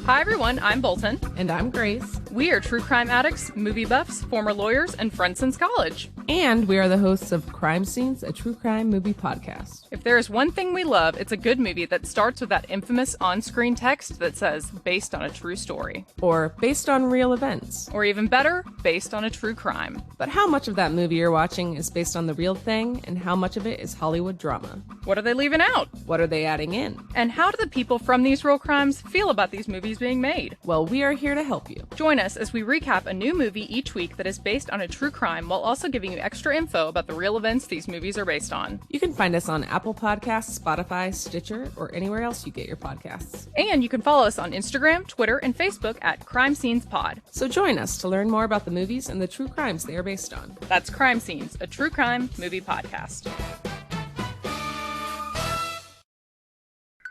Hi everyone, I'm Bolton. And I'm Grace. We are true crime addicts, movie buffs, former lawyers, and friends since college. And we are the hosts of Crime Scenes, a true crime movie podcast. If there is one thing we love, it's a good movie that starts with that infamous on-screen text that says, based on a true story. Or based on real events. Or even better, based on a true crime. But how much of that movie you're watching is based on the real thing, and how much of it is Hollywood drama? What are they leaving out? What are they adding in? And how do the people from these real crimes feel about these movies being made? Well, we are here to help you. Join us as we recap a new movie each week that is based on a true crime while also giving you extra info about the real events these movies are based on. You can find us on Apple Podcasts, Spotify, Stitcher, or anywhere else you get your podcasts. And you can follow us on Instagram, Twitter, and Facebook at Crime Scenes Pod. So join us to learn more about the movies and the true crimes they are based on. That's Crime Scenes, a true crime movie podcast.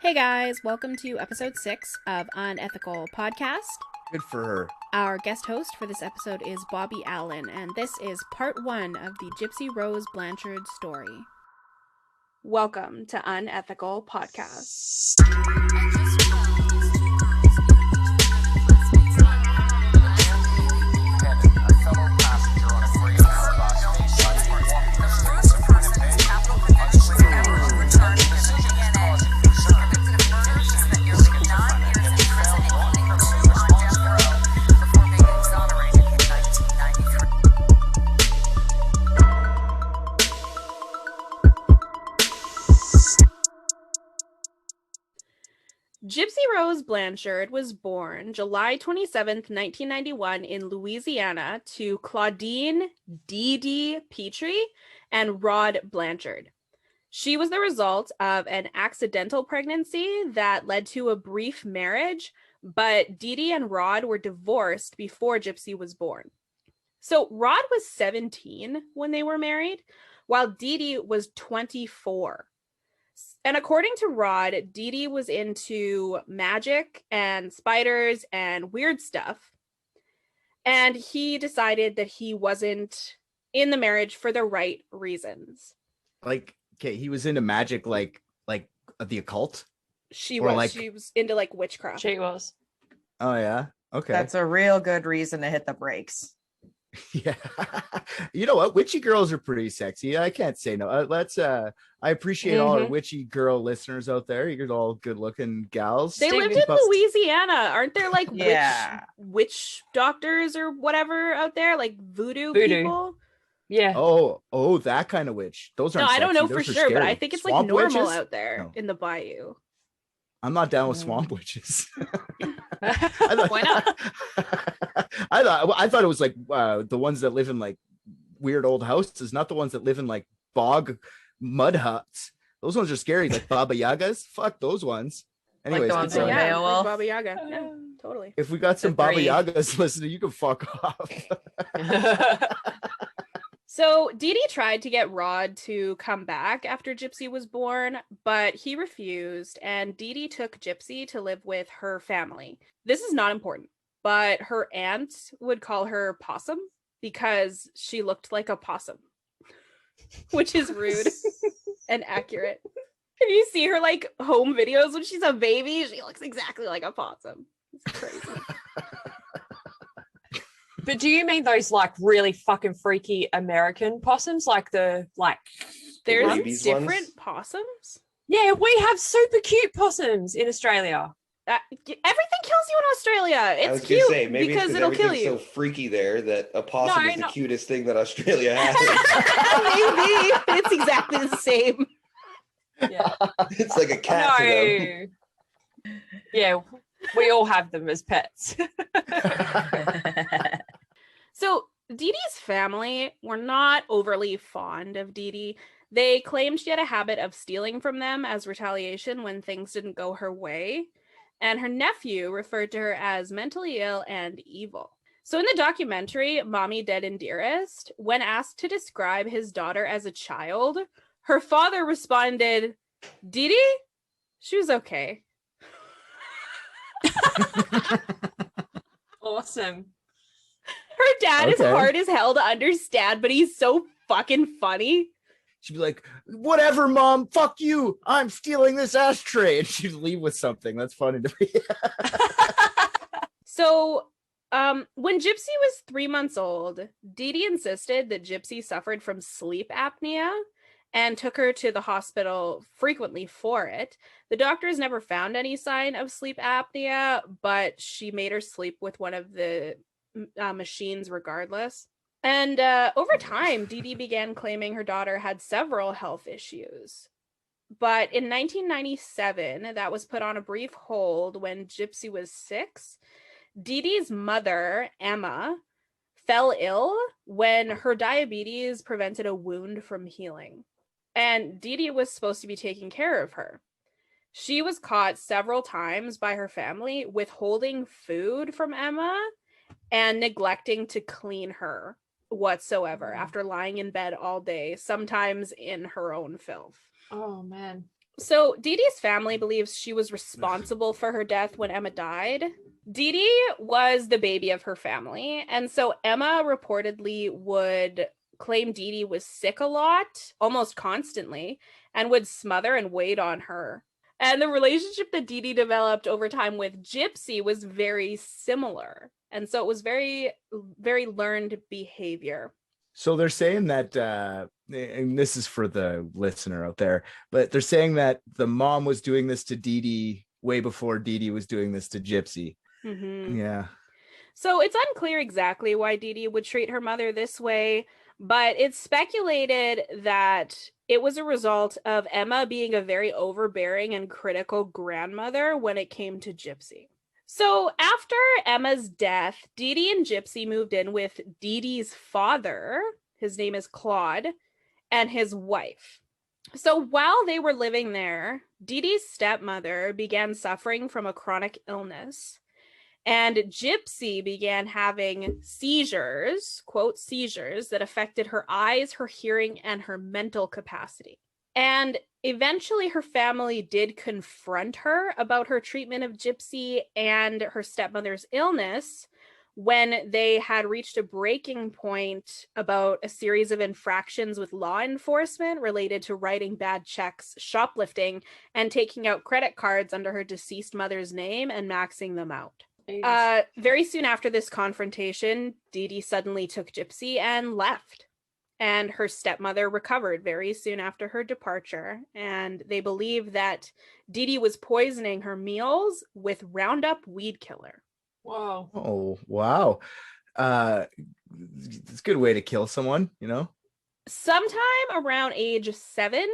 Hey guys, welcome to episode 6 of Unethical Podcast. Good for her. Our guest host for this episode is Bobby Allen, and this is part 1 of the Gypsy Rose Blanchard story. Welcome to Unethical Podcast. Gypsy Rose Blanchard was born July 27th, 1991 in Louisiana to Claudine Dee Dee Petrie and Rod Blanchard. She was the result of an accidental pregnancy that led to a brief marriage, but Dee Dee and Rod were divorced before Gypsy was born. So Rod was 17 when they were married, while Dee Dee was 24. And according to Rod, Dee Dee was into magic and spiders and weird stuff. And he decided that he wasn't in the marriage for the right reasons. Like, okay, he was into magic, like the occult. She was into like witchcraft. She was. Oh yeah, okay. That's a real good reason to hit the brakes. Yeah. You know what? Witchy girls are pretty sexy. I can't say no. I appreciate all our witchy girl listeners out there. You're all good looking gals. They lived in Louisiana. Aren't there like witch doctors or whatever out there? Like voodoo. People? Yeah. Oh, that kind of witch. Those aren't I don't know sexy. for sure, but I think it's Swamp like normal witches? out there in the bayou. I'm not down with swamp witches. Why not? I thought it was like the ones that live in like weird old houses, not the ones that live in like bog mud huts. Those ones are scary, like Baba Yagas. Fuck those ones. Anyways, like the ones like Beowulf. Baba Yaga. Yeah, totally. If we got some Baba Yagas listening, you can fuck off. So Dee Dee tried to get Rod to come back after Gypsy was born, but he refused, and Dee Dee took Gypsy to live with her family. This is not important, but her aunt would call her Possum because she looked like a possum, which is rude and accurate. If you see her like home videos when she's a baby, she looks exactly like a possum. It's crazy. But do you mean those like really fucking freaky American possums? There's different possums? Yeah, we have super cute possums in Australia. Everything kills you in Australia. It's cute say, maybe because it'll kill you. So freaky there that a possum is the cutest thing that Australia has. Maybe it's exactly the same. Yeah, it's like a cat to them. Yeah, we all have them as pets. So Dee Dee's family were not overly fond of Dee Dee. They claimed she had a habit of stealing from them as retaliation when things didn't go her way. And her nephew referred to her as mentally ill and evil. So in the documentary, Mommy, Dead and Dearest, when asked to describe his daughter as a child, her father responded, Dee Dee? She was okay. Awesome. Her dad is hard as hell to understand, but he's so fucking funny. She'd be like, whatever, Mom, fuck you. I'm stealing this ashtray. And she'd leave with something. That's funny to me. So when Gypsy was 3 months old, Dee Dee insisted that Gypsy suffered from sleep apnea and took her to the hospital frequently for it. The doctors never found any sign of sleep apnea, but she made her sleep with one of the machines regardless. And over time, Dee Dee began claiming her daughter had several health issues. But in 1997, that was put on a brief hold when Gypsy was 6. Dee Dee's mother, Emma, fell ill when her diabetes prevented a wound from healing. And Dee Dee was supposed to be taking care of her. She was caught several times by her family withholding food from Emma and neglecting to clean her whatsoever after lying in bed all day, sometimes in her own filth. Oh, man. So Dee Dee's family believes she was responsible for her death when Emma died. Dee Dee was the baby of her family, and so Emma reportedly would claim Dee Dee was sick a lot, almost constantly, and would smother and wait on her. And the relationship that Dee Dee developed over time with Gypsy was very similar. And so it was very, very learned behavior. So they're saying that, and this is for the listener out there, but they're saying that the mom was doing this to Dee Dee way before Dee Dee was doing this to Gypsy. Mm-hmm. Yeah. So it's unclear exactly why Dee Dee would treat her mother this way, but it's speculated that it was a result of Emma being a very overbearing and critical grandmother when it came to Gypsy. So after Emma's death, Dee Dee and Gypsy moved in with Dee Dee's father, his name is Claude, and his wife. So while they were living there, Dee Dee's stepmother began suffering from a chronic illness, and Gypsy began having seizures, quote, seizures that affected her eyes, her hearing, and her mental capacity. And eventually her family did confront her about her treatment of Gypsy and her stepmother's illness when they had reached a breaking point about a series of infractions with law enforcement related to writing bad checks, shoplifting, and taking out credit cards under her deceased mother's name and maxing them out. Very soon after this confrontation, Dee Dee suddenly took Gypsy and left. And her stepmother recovered very soon after her departure. And they believe that Dee Dee was poisoning her meals with Roundup weed killer. Whoa. Oh, wow. It's a good way to kill someone, you know? Sometime around age 7,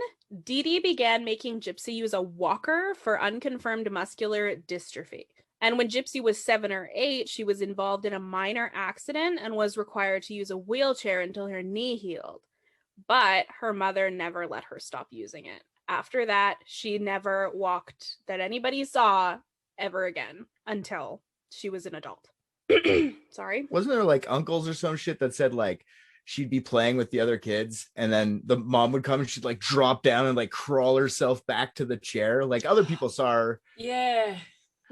Dee Dee began making Gypsy use a walker for unconfirmed muscular dystrophy. And when Gypsy was 7 or 8, she was involved in a minor accident and was required to use a wheelchair until her knee healed. But her mother never let her stop using it. After that, she never walked that anybody saw ever again until she was an adult. Sorry. Wasn't there like uncles or some shit that said like she'd be playing with the other kids and then the mom would come and she'd like drop down and like crawl herself back to the chair? Like other people saw her. Yeah.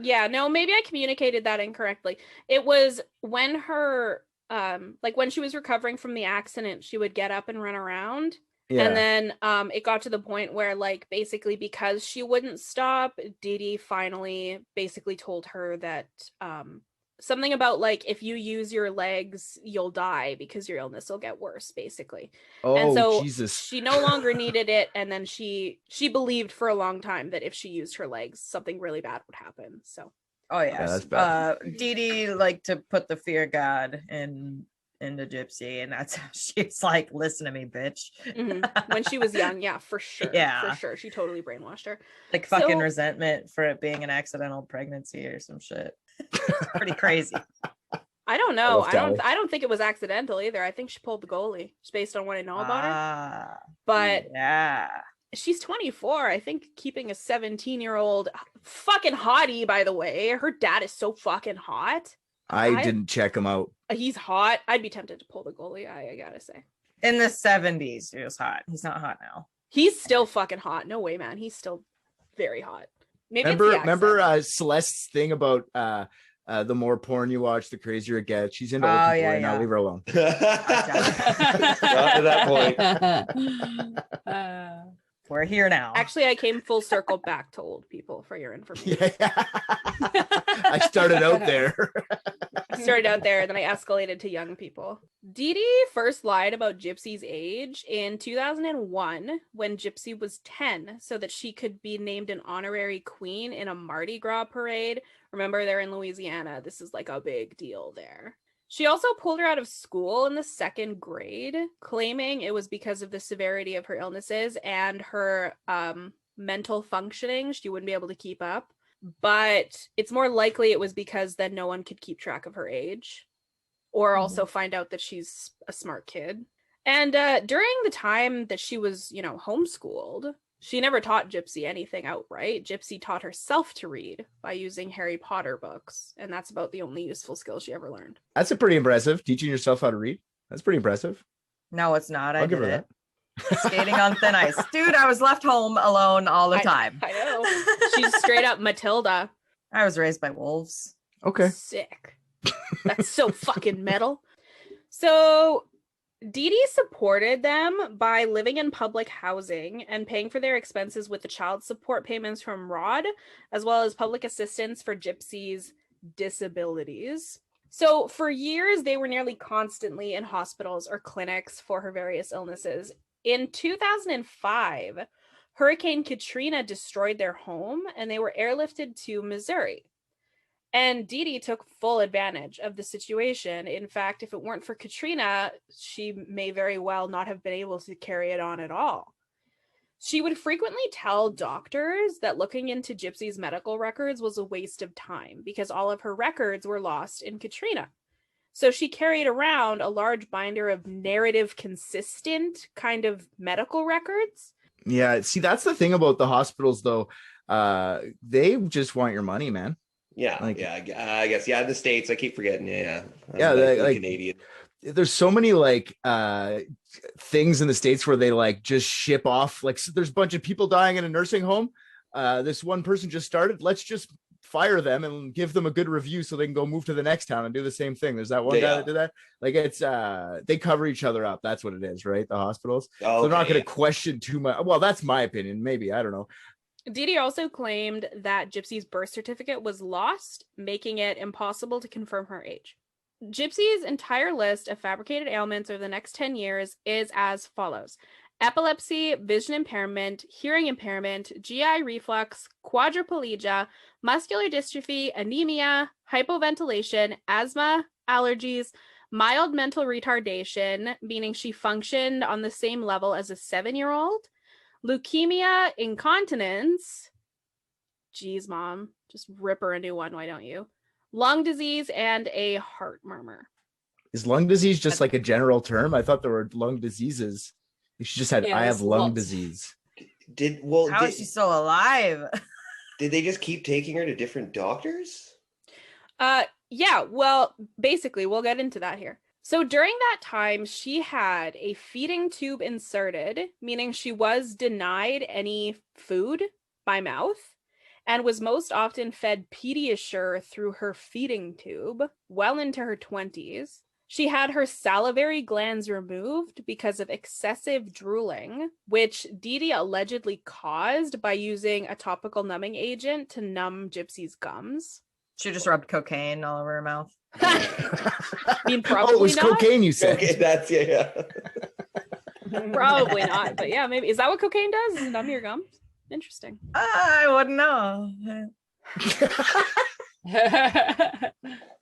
Yeah, no, maybe I communicated that incorrectly. It was when her, like when she was recovering from the accident, she would get up and run around. Yeah. And then it got to the point where like basically because she wouldn't stop, Dee Dee finally basically told her that something about like if you use your legs, you'll die because your illness will get worse, basically. Oh, and so Jesus. She no longer needed it, and then she believed for a long time that if she used her legs, something really bad would happen. So. Oh yes, Dee Dee liked to put the fear god into Gypsy, and that's how she's like, "Listen to me, bitch." Mm-hmm. When she was young, yeah, for sure. Yeah, for sure, she totally brainwashed her. Like fucking resentment for it being an accidental pregnancy or some shit. It's pretty crazy. I don't know. I don't think it was accidental either. I think she pulled the goalie just based on what I know about her. But yeah, she's 24. I think keeping a 17-year-old fucking hottie, by the way. Her dad is so fucking hot. I didn't check him out. He's hot. I'd be tempted to pull the goalie, I gotta say. In the 70s, he was hot. He's not hot now. He's still fucking hot. No way, man. He's still very hot. Maybe remember Celeste's thing about the more porn you watch, the crazier it gets. She's into old people right now. Leave her alone. Not to that point. We're here now. Actually, I came full circle back to old people for your information. Yeah. I started out there. I started out there, then I escalated to young people. Dee Dee first lied about Gypsy's age in 2001 when Gypsy was 10 so that she could be named an honorary queen in a Mardi Gras parade. Remember, they're in Louisiana. This is like a big deal there. She also pulled her out of school in the 2nd grade, claiming it was because of the severity of her illnesses and her mental functioning. She wouldn't be able to keep up. But it's more likely it was because then no one could keep track of her age or also find out that she's a smart kid. And during the time that she was, homeschooled, she never taught Gypsy anything outright. Gypsy taught herself to read by using Harry Potter books. And that's about the only useful skill she ever learned. That's a pretty impressive. Teaching yourself how to read. That's pretty impressive. No, it's not. I'll I give did her it. Skating on thin ice. Dude, I was left home alone all the time. I know. She's straight up Matilda. I was raised by wolves. Okay. Sick. That's so fucking metal. So Dee Dee supported them by living in public housing and paying for their expenses with the child support payments from Rod, as well as public assistance for Gypsy's disabilities. So for years, they were nearly constantly in hospitals or clinics for her various illnesses. In 2005, Hurricane Katrina destroyed their home and they were airlifted to Missouri. And Dee Dee took full advantage of the situation. In fact, if it weren't for Katrina, she may very well not have been able to carry it on at all. She would frequently tell doctors that looking into Gypsy's medical records was a waste of time because all of her records were lost in Katrina. So she carried around a large binder of narrative consistent kind of medical records. Yeah, see, that's the thing about the hospitals, though. They just want your money, man. Yeah, I guess. Yeah, in the States, I keep forgetting. Yeah. Like Canadian. There's so many things in the States where they just ship off. So there's a bunch of people dying in a nursing home. This one person just started. Let's just fire them and give them a good review so they can go move to the next town and do the same thing. There's that one guy that did that. It's they cover each other up. That's what it is, right? The hospitals. So they're not going to question too much. Well, that's my opinion. Maybe, I don't know. Dee Dee also claimed that Gypsy's birth certificate was lost, making it impossible to confirm her age. Gypsy's entire list of fabricated ailments over the next 10 years is as follows: epilepsy, vision impairment, hearing impairment, GI reflux, quadriplegia, muscular dystrophy, anemia, hypoventilation, asthma, allergies, mild mental retardation, meaning she functioned on the same level as a 7-year-old, leukemia, incontinence, geez, mom, just rip her a new one, why don't you? Lung disease, and a heart murmur. Is lung disease just like a general term? I thought there were lung diseases. She just had, I have lung disease. How is she still alive? Did they just keep taking her to different doctors? Yeah, well, basically, we'll get into that here. So during that time, she had a feeding tube inserted, meaning she was denied any food by mouth, and was most often fed Pediasure through her feeding tube well into her 20s. She had her salivary glands removed because of excessive drooling, which Dee Dee allegedly caused by using a topical numbing agent to numb Gypsy's gums. She just rubbed cocaine all over her mouth. I mean, probably it was not. cocaine, you said. Okay, that's yeah. Probably not, but yeah, maybe. Is that what cocaine does? Is it numb your gums? Interesting. I wouldn't know. I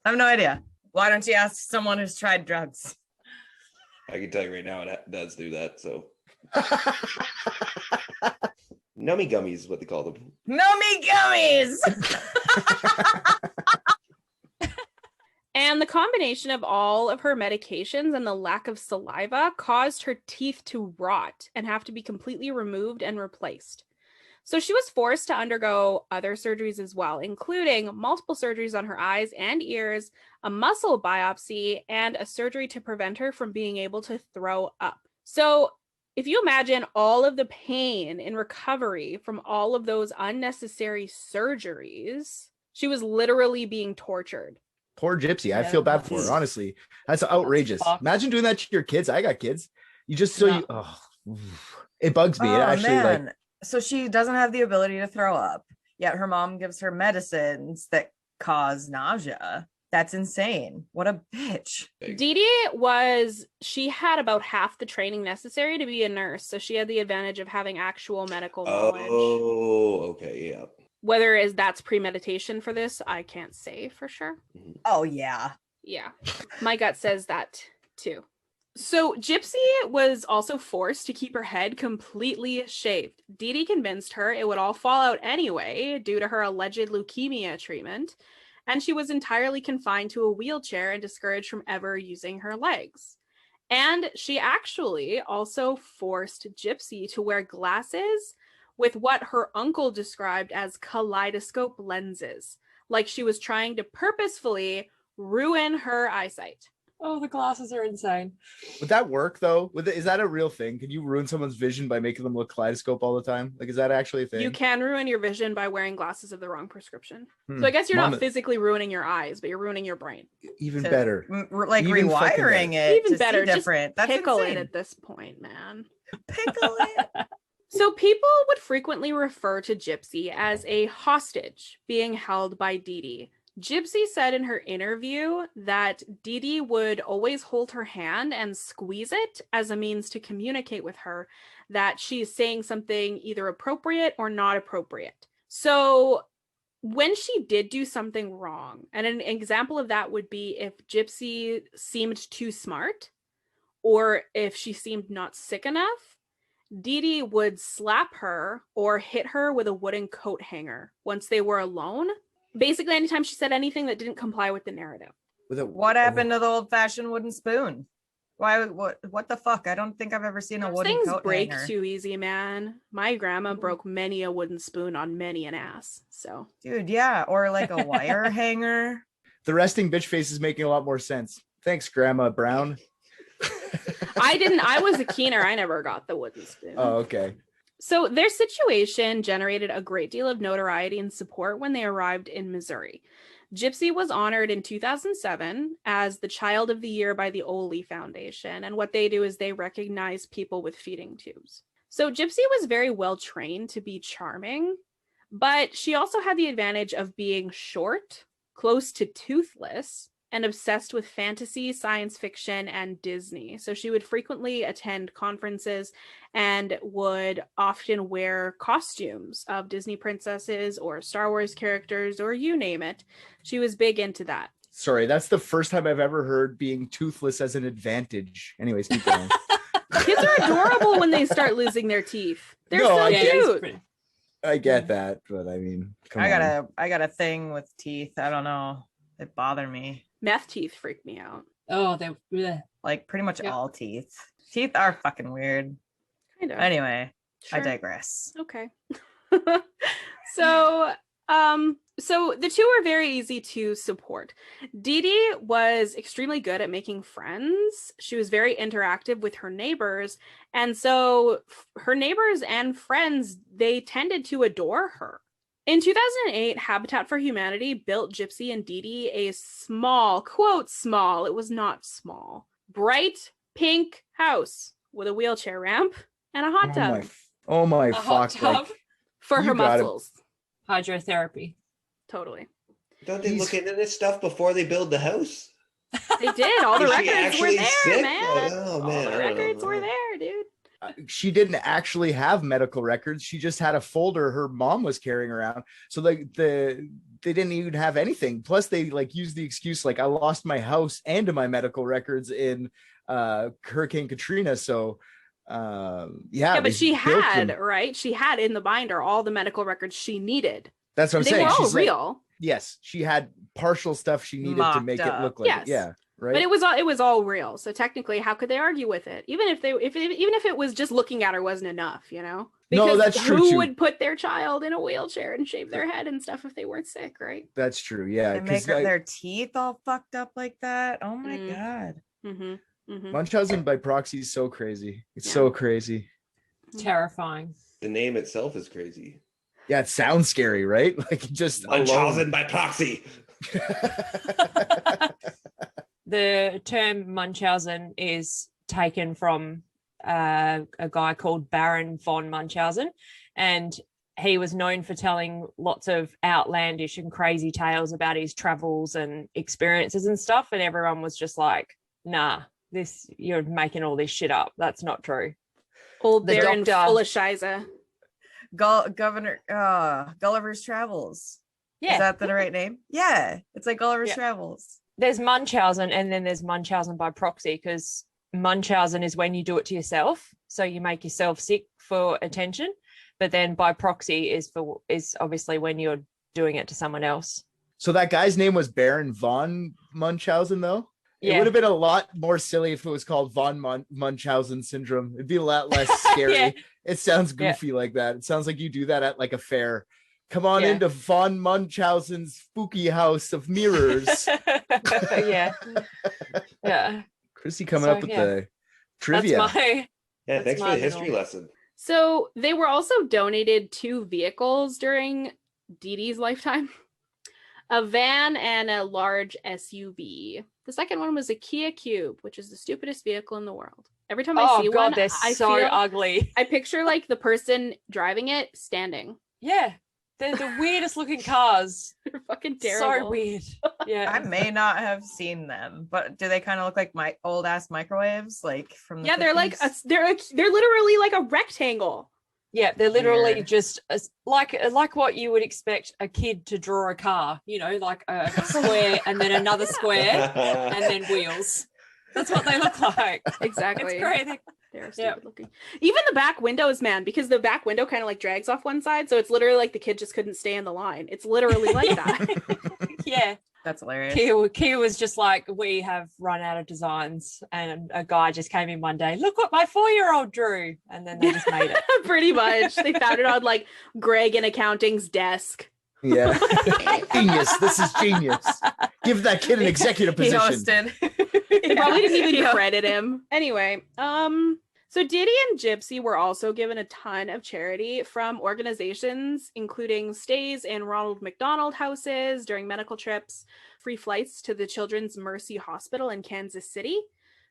have no idea. Why don't you ask someone who's tried drugs? I can tell you right now, it does do that. So, nummy gummies is what they call them. Nummy gummies. And the combination of all of her medications and the lack of saliva caused her teeth to rot and have to be completely removed and replaced. So she was forced to undergo other surgeries as well, including multiple surgeries on her eyes and ears, a muscle biopsy, and a surgery to prevent her from being able to throw up. So if you imagine all of the pain in recovery from all of those unnecessary surgeries, she was literally being tortured. Poor Gypsy. I feel bad for her, honestly. That's outrageous. Imagine doing that to your kids. I got kids. You just It bugs me. It actually like so she doesn't have the ability to throw up, yet her mom gives her medicines that cause nausea. That's insane. What a bitch. Dee Dee she had about half the training necessary to be a nurse. So she had the advantage of having actual medical knowledge. Oh, okay, yeah. Whether that's premeditation for this, I can't say for sure. Oh, yeah. Yeah. My gut says that too. So Gypsy was also forced to keep her head completely shaved. Dee Dee convinced her it would all fall out anyway due to her alleged leukemia treatment. And she was entirely confined to a wheelchair and discouraged from ever using her legs. And she actually also forced Gypsy to wear glasses with what her uncle described as kaleidoscope lenses, like she was trying to purposefully ruin her eyesight. Oh, the glasses are insane. Would that work though? Is that a real thing? Can you ruin someone's vision by making them look kaleidoscope all the time? Like, is that actually a thing? You can ruin your vision by wearing glasses of the wrong prescription. So I guess you're not physically ruining your eyes, but you're ruining your brain. Even better. Like even rewiring it. Even better. Different. Just That's pickle insane. it at this point, man. Pickle it. So people would frequently refer to Gypsy as a hostage being held by Dee Dee. Gypsy said in her interview that Dee Dee would always hold her hand and squeeze it as a means to communicate with her that she's saying something either appropriate or not appropriate. So when she did do something wrong, and an example of that would be if Gypsy seemed too smart or if she seemed not sick enough, Dee Dee would slap her or hit her with a wooden coat hanger once they were alone. Basically, anytime she said anything that didn't comply with the narrative. What happened to the old-fashioned wooden spoon? Why? What the fuck? I don't think I've ever seen a wooden Things coat break hanger. too easy, man. My grandma broke many a wooden spoon on many an ass. So, dude, yeah, or like a wire hanger. The resting bitch face is making a lot more sense. Thanks, Grandma Brown. I was a keener. I never got the wooden spoon. Oh, okay. So their situation generated a great deal of notoriety and support when they arrived in Missouri. Gypsy was honored in 2007 as the Child of the Year by the Oley Foundation. And what they do is they recognize people with feeding tubes. So Gypsy was very well trained to be charming, but she also had the advantage of being short, close to toothless, and obsessed with fantasy, science fiction, and Disney. So she would frequently attend conferences and would often wear costumes of Disney princesses or Star Wars characters or you name it. She was big into that. Sorry, that's the first time I've ever heard being toothless as an advantage. Anyways, keep going. Kids are adorable when they start losing their teeth. They're so cute. I get that, but I mean, I got a thing with teeth. I don't know. They bother me. Meth teeth freak me out. Oh, they're like pretty much all teeth. Teeth are fucking weird. Kind of. Anyway, Sure. I digress. Okay. So the two are very easy to support. Dee Dee was extremely good at making friends. She was very interactive with her neighbors. And so her neighbors and friends, they tended to adore her. In 2008, Habitat for Humanity built Gypsy and Dee Dee a small, quote small, it was not small, bright pink house with a wheelchair ramp and a hot tub. Oh my hot fuck. tub? For her muscles. Hydrotherapy. Totally. Don't they look into this stuff before they build the house? They did. All the Is she records were actually there, sick? man. Oh, All man, the I don't records know. were there, dude. She didn't actually have medical records. She just had a folder her mom was carrying around. So like they didn't even have anything. Plus they like used the excuse like I lost my house and my medical records in Hurricane Katrina. So yeah, but she had, right? She had in the binder all the medical records she needed. That's what I'm they saying. Were all She's real. Like, yes, she had partial stuff she needed to make it look like yes. it. Yeah. Right. But it was all real. So technically, how could they argue with it? Even if it was just looking at her wasn't enough, you know? Because no, that's true. Who would put their child in a wheelchair and shave their head and stuff if they weren't sick, right? That's true. Yeah. And make their teeth all fucked up like that. Oh my god. Munchausen by proxy is so crazy. It's so crazy. Terrifying. The name itself is crazy. Yeah, it sounds scary, right? Like just Munchausen by proxy. The term Munchausen is taken from a guy called Baron von Munchausen, and he was known for telling lots of outlandish and crazy tales about his travels and experiences and stuff. And everyone was just like, nah, you're making all this shit up. That's not true. Old The Baron doctor- full of shiza. Governor Gulliver's Travels. Yeah. Is that the right name? Yeah. It's like Gulliver's Yeah. Travels. There's Munchausen, and then there's Munchausen by proxy, because Munchausen is when you do it to yourself. So you make yourself sick for attention. But then by proxy is obviously when you're doing it to someone else. So that guy's name was Baron von Munchausen, though? It Yeah. would have been a lot more silly if it was called von Munchausen syndrome. It'd be a lot less scary. Yeah. It sounds Yeah. goofy like that. It sounds like you do that at like a fair. Come on Yeah. into von Munchausen's spooky house of mirrors. Yeah. Yeah. Chrissy coming So, up with yeah. the trivia. That's my Yeah, That's thanks for the history marginal. lesson. So they were also donated 2 vehicles during Dee Dee's lifetime. A van and a large SUV. The second one was a Kia Cube, which is the stupidest vehicle in the world. Every time I see God, one, they're I so feel, ugly. I picture like the person driving it standing. Yeah. They're the weirdest looking cars. They're fucking terrible. So weird. Yeah. I may not have seen them, but do they kind of look like my old ass microwaves, like from the Yeah, they're like 50s? they're literally like a rectangle. Yeah, they're literally Weird. just like what you would expect a kid to draw a car, like a square and then another square and then wheels. That's what they look like. Exactly. It's great. They're stupid looking. Even the back windows, man, because the back window kind of like drags off one side, so it's literally like the kid just couldn't stay in the line. It's literally like that. Yeah. That's hilarious. Kia was just like, we have run out of designs, and a guy just came in one day, look what my 4-year-old drew, and then they just made it. Pretty much. They found it on like Greg in accounting's desk. Yeah. Genius. This is genius. Give that kid an executive He position. hosted. They probably didn't even credit him. Anyway, so Dee Dee and Gypsy were also given a ton of charity from organizations, including stays in Ronald McDonald houses during medical trips, free flights to the Children's Mercy Hospital in Kansas City,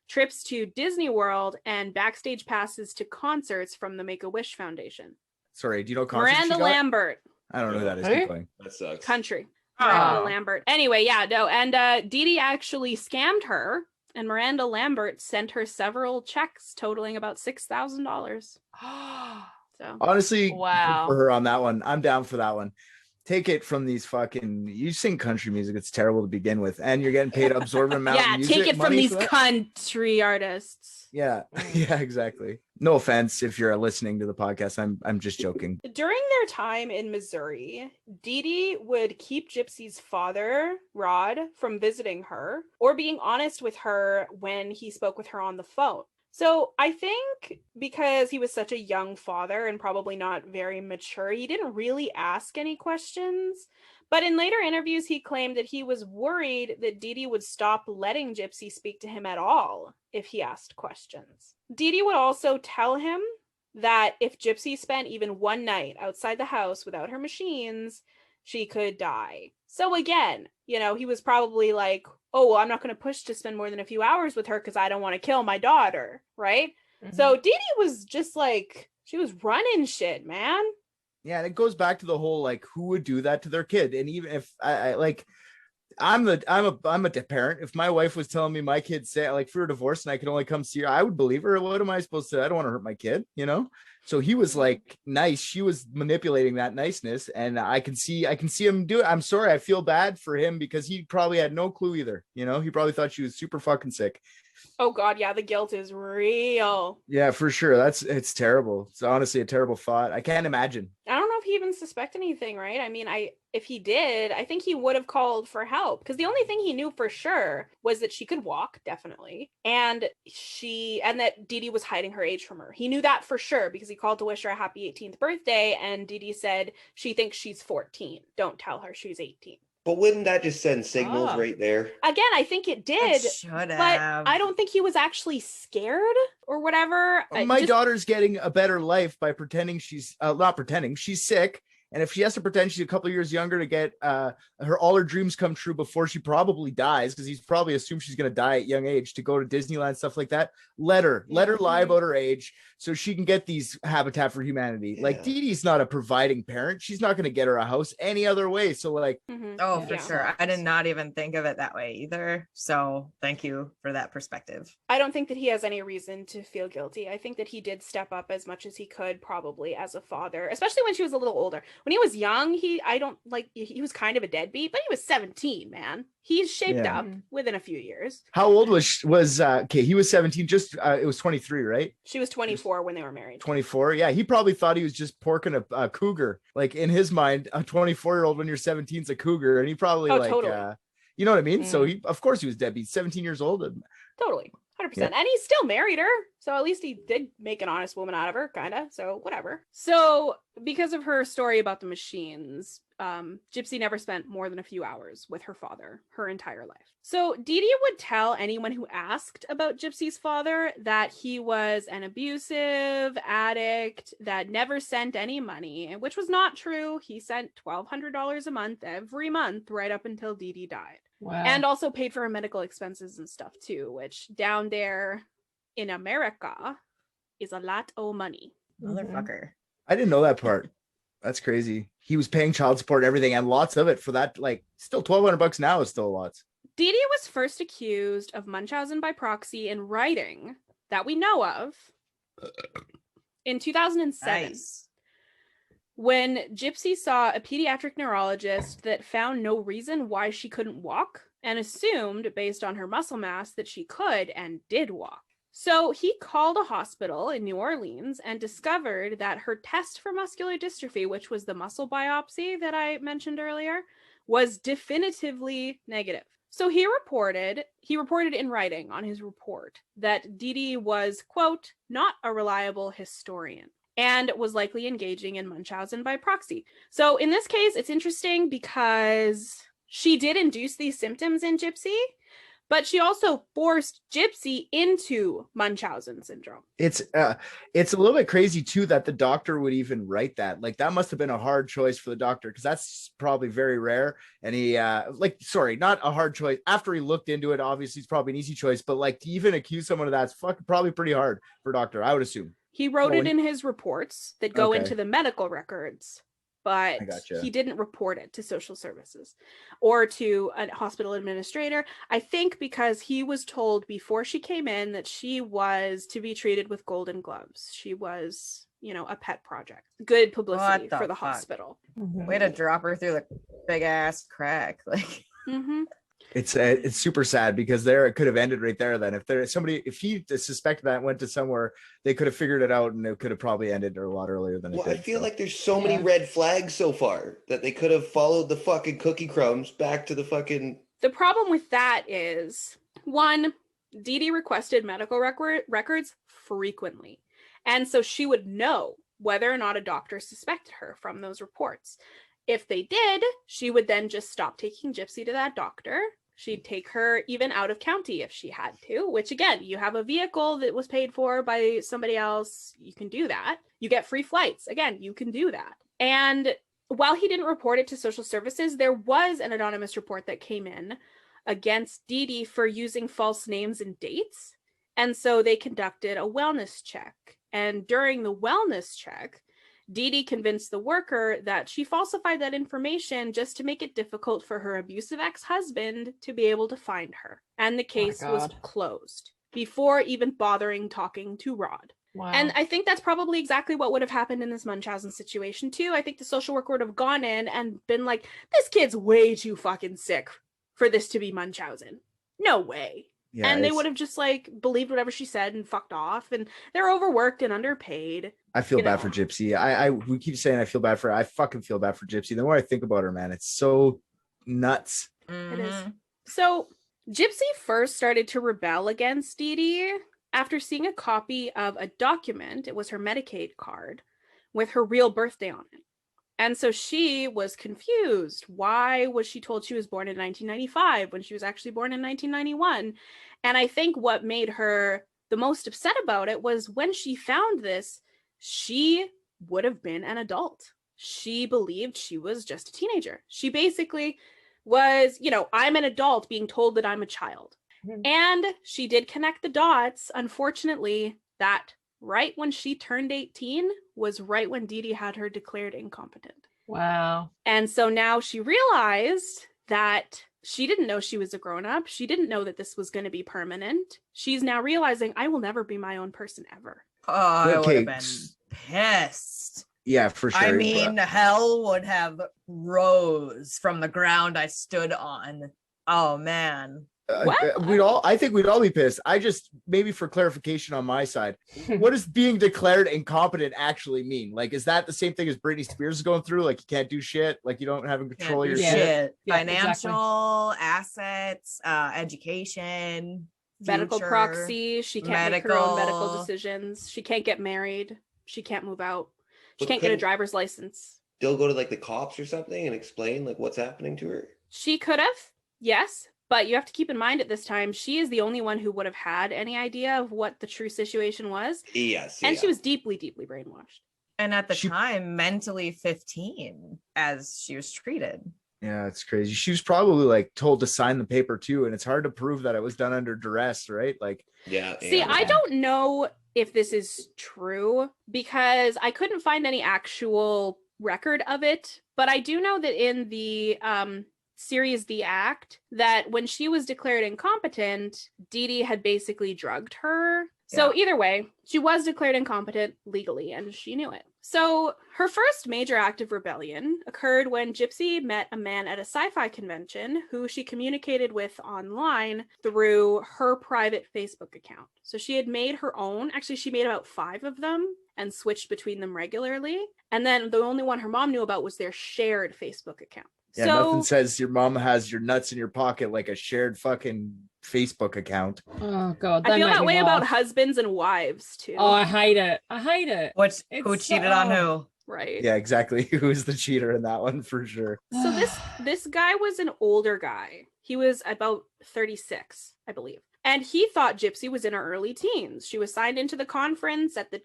trips to Disney World, and backstage passes to concerts from the Make-A-Wish Foundation. Sorry, do you know concerts Miranda she got? Lambert, I don't know who that is. Who? Keep going. That sucks. country. Oh. Miranda Lambert. Anyway, yeah, no, and Dee Dee actually scammed her, and Miranda Lambert sent her several checks totaling about $6,000. So Honestly, Wow. good for her on that one. I'm down for that one. Take it from these fucking. You sing country music; it's terrible to begin with, and you're getting paid absorbent amount. yeah, of music take it from money these for that? country artists. Yeah, yeah, exactly. No offense if you're listening to the podcast. I'm just joking. During their time in Missouri, Dee Dee would keep Gypsy's father, Rod, from visiting her or being honest with her when he spoke with her on the phone. So I think because he was such a young father and probably not very mature, he didn't really ask any questions. But in later interviews, he claimed that he was worried that Dee Dee would stop letting Gypsy speak to him at all if he asked questions. Dee Dee would also tell him that if Gypsy spent even one night outside the house without her machines, she could die. So again, he was probably like, oh, well, I'm not going to push to spend more than a few hours with her because I don't want to kill my daughter, right? Mhm. So Dee Dee was just like, she was running shit, man. Yeah, and it goes back to the whole like who would do that to their kid. And even if I like, I'm a parent. If my wife was telling me my kid say like if we were divorced and I could only come see her, I would believe her. What am I supposed to? I don't want to hurt my kid, So he was like nice. She was manipulating that niceness, and I can see him do it. I'm sorry. I feel bad for him because he probably had no clue either. He probably thought she was super fucking sick. Oh God, yeah, the guilt is real. Yeah, for sure. It's terrible. It's honestly a terrible thought. I can't imagine. I don't know if he even suspected anything, right? I mean, if he did, I think he would have called for help because the only thing he knew for sure was that she could walk, definitely, and that Dee Dee was hiding her age from her. He knew that for sure because he called to wish her a happy 18th birthday, and Dee Dee said she thinks she's 14. Don't tell her she's 18. But wouldn't that just send signals Oh. right there? Again, I think it did, Should but have. I don't think he was actually scared or whatever. My daughter's getting a better life by pretending she's not pretending she's sick And if she has to pretend she's a couple of years younger to get all her dreams come true before she probably dies, because he's probably assumed she's going to die at young age to go to Disneyland, stuff like that. Let her lie about her age so she can get these Habitat for Humanity. Yeah. Like, Dee Dee's not a providing parent. She's not going to get her a house any other way. So like, oh, for sure. I did not even think of it that way either. So thank you for that perspective. I don't think that he has any reason to feel guilty. I think that he did step up as much as he could, probably as a father, especially when she was a little older. When he was young, he was kind of a deadbeat, but he was 17, man. He's shaped up within a few years. How old was okay? He was 17. Just it was 23, right? She was 24 when they were married. 24. Yeah, he probably thought he was just porking a cougar. Like, in his mind, a 24-year-old when you're 17 is a cougar, and he probably totally. You know what I mean? So he, of course, he was deadbeat. 17 years old. Totally. 100%. Yeah. And he still married her. So at least he did make an honest woman out of her, kind of. So whatever. So because of her story about the machines, Gypsy never spent more than a few hours with her father her entire life. So Dee Dee would tell anyone who asked about Gypsy's father that he was an abusive addict that never sent any money, which was not true. He sent $1,200 a month every month right up until Dee Dee died. Wow. And also paid for her medical expenses and stuff too, which down there in America is a lot of money. Motherfucker. I didn't know that part. That's crazy. He was paying child support and everything, and lots of it for that. Like, still $1,200 now is still lots. Dee Dee was first accused of Munchausen by proxy in writing that we know of in 2007. Nice. When Gypsy saw a pediatric neurologist that found no reason why she couldn't walk and assumed, based on her muscle mass, that she could and did walk. So he called a hospital in New Orleans and discovered that her test for muscular dystrophy, which was the muscle biopsy that I mentioned earlier, was definitively negative. So he reported in writing on his report that Dee Dee was, quote, not a reliable historian, and was likely engaging in Munchausen by proxy. So in this case, it's interesting because she did induce these symptoms in Gypsy, but she also forced Gypsy into Munchausen syndrome. It's a little bit crazy too that the doctor would even write that. Like, that must have been a hard choice for the doctor, because that's probably very rare. And he not a hard choice. After he looked into it, obviously it's probably an easy choice, but like, to even accuse someone of that's probably pretty hard for a doctor, I would assume. He wrote it in his reports that go into the medical records, but he didn't report it to social services or to a hospital administrator. I think because he was told before she came in that she was to be treated with golden gloves. She was, a pet project. Good publicity for the hospital. Way to drop her through the big ass crack. Like, It's super sad, because it could have ended right there. Then if he suspected that and went to somewhere, they could have figured it out, and it could have probably ended a lot earlier than it did. I feel like there's so many red flags so far that they could have followed the fucking cookie crumbs back to the fucking. The problem with that is, one, Dee Dee requested medical records frequently, and so she would know whether or not a doctor suspected her from those reports. If they did, she would then just stop taking Gypsy to that doctor. She'd take her even out of county if she had to, which, again, you have a vehicle that was paid for by somebody else. You can do that. You get free flights. Again, you can do that. And while he didn't report it to social services, there was an anonymous report that came in against Dee Dee for using false names and dates. And so they conducted a wellness check. And during the wellness check, Dee Dee convinced the worker that she falsified that information just to make it difficult for her abusive ex-husband to be able to find her. And the case was closed before even bothering talking to Rod. Wow. And I think that's probably exactly what would have happened in this Munchausen situation too. I think the social worker would have gone in and been like, this kid's way too fucking sick for this to be Munchausen. No way. Yeah, and they would have just believed whatever she said and fucked off, and they're overworked and underpaid. I feel bad for Gypsy. We keep saying I feel bad for her. I fucking feel bad for Gypsy. The more I think about her, man, it's so nuts. It is. So Gypsy first started to rebel against Dee Dee after seeing a copy of a document. It was her Medicaid card with her real birthday on it. And so she was confused. Why was she told she was born in 1995 when she was actually born in 1991? And I think what made her the most upset about it was when she found this, she would have been an adult. she believed she was just a teenager. She basically was, you know, I'm an adult being told that I'm a child. And she did connect the dots, unfortunately, that right when she turned 18 was right when Dee Dee had her declared incompetent. Wow. And so now she realized that she didn't know she was a grown-up. She didn't know that this was going to be permanent. She's now realizing, I will never be my own person ever. Oh, I would Okay. have been pissed. Yeah, for sure. I mean, hell would have rose from the ground I stood on. Oh man. What? I think we'd all be pissed. I just, maybe for clarification on my side, what does being declared incompetent actually mean? Like, is that the same thing as Britney Spears is going through? Like, you can't do shit. Like, you don't have control of your shit. Yeah, Financial assets, education, Medical future, proxy. She can't make her own medical medical. decisions. She can't get married. She can't move out. She But can't get a couldn't- driver's license. Still go to like the cops or something and explain like what's happening to her. She could have, yes. But you have to keep in mind at this time, she is the only one who would have had any idea of what the true situation was. Yes. And yeah. she was deeply, deeply brainwashed. And at the She- time, mentally 15 as she was treated. Yeah, it's crazy. She was probably like told to sign the paper too, and it's hard to prove that it was done under duress, right? Like, Yeah. See, yeah. I don't know if this is true because I couldn't find any actual record of it. But I do know that in the series The Act, that when she was declared incompetent, Dee Dee had basically drugged her. So either way, she was declared incompetent legally, and she knew it. So her first major act of rebellion occurred when Gypsy met a man at a sci-fi convention who she communicated with online through her private Facebook account. So she had made her own. Actually, she made about 5 of them and switched between them regularly. And then the only one her mom knew about was their shared Facebook account. yeah, So nothing says your mom has your nuts in your pocket like a shared fucking Facebook account. Oh god, I feel make that me way about laugh. husbands and wives too. Oh, I hate it. I hate it. Who It's cheated on so- who? Right. Yeah, exactly. Who's the cheater in that one for sure? So this guy was an older guy. He was about 36, I believe. And he thought Gypsy was in her early teens. She was signed into the conference at the,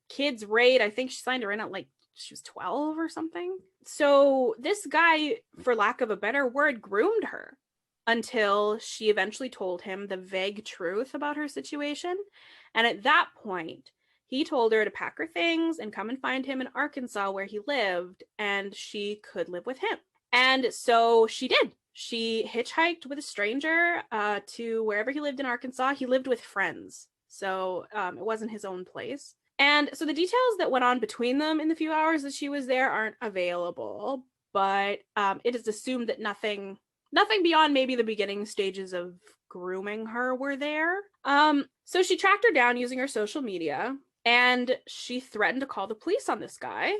kids' rate. I think she signed her in at like she was 12 or something. So this guy, for lack of a better word, groomed her until she eventually told him the vague truth about her situation. And at that point, he told her to pack her things and come and find him in Arkansas where he lived, and she could live with him. And so she did. She hitchhiked with a stranger to wherever he lived in Arkansas. He lived with friends, so it wasn't his own place. And so the details that went on between them in the few hours that she was there aren't available, but it is assumed that nothing beyond maybe the beginning stages of grooming her were there. So she tracked her down using her social media, and she threatened to call the police on this guy.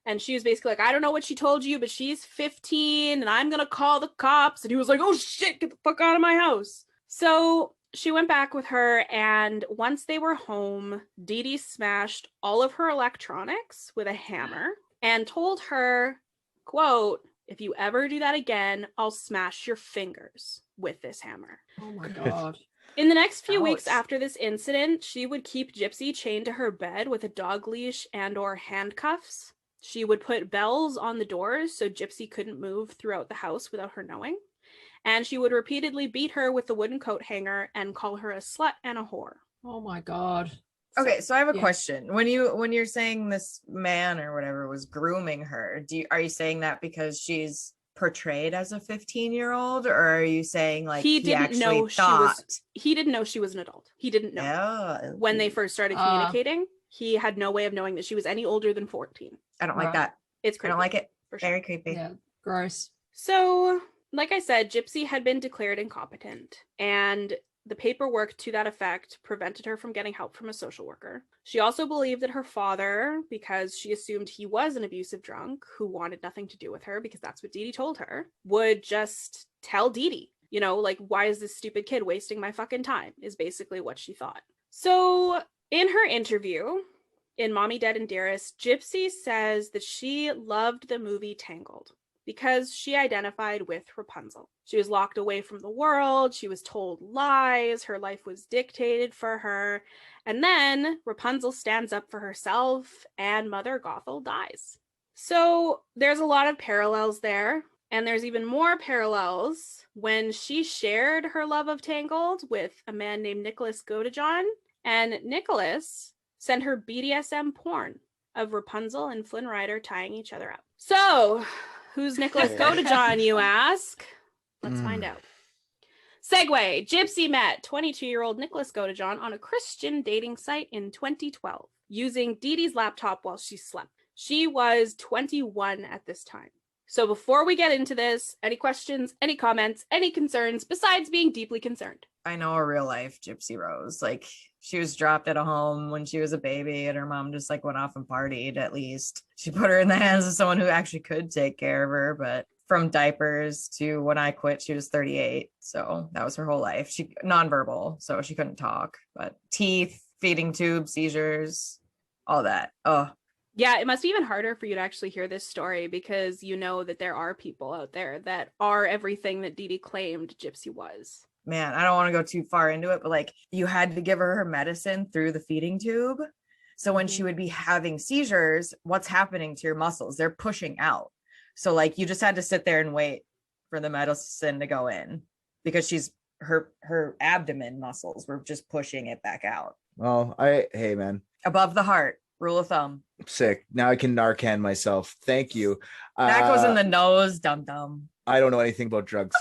And she was basically like, I don't know what she told you, but she's 15 and I'm going to call the cops. And he was like, oh shit, get the fuck out of my house. So she went back with her. And once they were home, Dee Dee smashed all of her electronics with a hammer and told her, quote, if you ever do that again, I'll smash your fingers with this hammer. Oh my god. In the next few weeks Ouch. after this incident, she would keep Gypsy chained to her bed with a dog leash and or handcuffs. She would put bells on the doors so Gypsy couldn't move throughout the house without her knowing. And she would repeatedly beat her with the wooden coat hanger and call her a slut and a whore. Oh my god. Okay, so I have a yeah. question. When you're saying this man or whatever was grooming her, are you saying that because she's portrayed as a 15-year-old, or are you saying like He didn't actually know thought? he didn't know she was an adult. He didn't know Yeah. when they first started communicating. He had no way of knowing that she was any older than 14. I don't like Right. that. It's I creepy. don't like it. For sure. Very creepy. Yeah. Gross. So, like I said, Gypsy had been declared incompetent, and the paperwork to that effect prevented her from getting help from a social worker. She also believed that her father, because she assumed he was an abusive drunk who wanted nothing to do with her, because that's what Dee Dee told her, would just tell Dee Dee, like, why is this stupid kid wasting my fucking time, is basically what she thought. So, in her interview in Mommy, Dead, and Dearest, Gypsy says that she loved the movie Tangled because she identified with Rapunzel. She was locked away from the world. She was told lies. Her life was dictated for her. And then Rapunzel stands up for herself and Mother Gothel dies. So there's a lot of parallels there. And there's even more parallels when she shared her love of Tangled with a man named Nicholas Godejohn. And Nicholas sent her BDSM porn of Rapunzel and Flynn Rider tying each other up. So, who's Nicholas Godejohn, you ask? Let's find out. Segue. Gypsy met 22-year-old Nicholas Godejohn on a Christian dating site in 2012 using Dee Dee's laptop while she slept. She was 21 at this time. So before we get into this, any questions, any comments, any concerns besides being deeply concerned? I know a real life Gypsy Rose. Like, she was dropped at a home when she was a baby and her mom just like went off and partied. At least she put her in the hands of someone who actually could take care of her. But from diapers to when I quit, she was 38. So that was her whole life. She nonverbal, so she couldn't talk, but teeth, feeding tube, seizures, all that. Oh, yeah, it must be even harder for you to actually hear this story because you know that there are people out there that are everything that Dee Dee claimed Gypsy was. Man, I don't want to go too far into it, but like you had to give her medicine through the feeding tube. So when she would be having seizures, what's happening to your muscles? They're pushing out. So like you just had to sit there and wait for the medicine to go in because her abdomen muscles were just pushing it back out. Well, hey man. Above the heart. Rule of thumb. Sick. Now I can Narcan myself. Thank you. That goes in the nose, dum-dum. I don't know anything about drugs.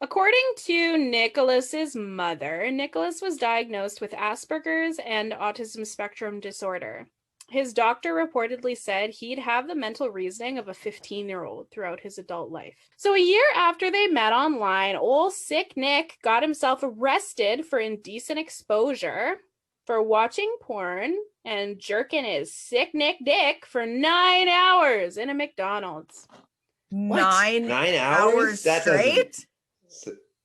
According to Nicholas's mother, Nicholas was diagnosed with Asperger's and autism spectrum disorder. His doctor reportedly said he'd have the mental reasoning of a 15-year-old throughout his adult life. So a year after they met online, old sick Nick got himself arrested for indecent exposure, for watching porn and jerking his sick Nick dick for 9 hours in a McDonald's. What? 9 hours That straight?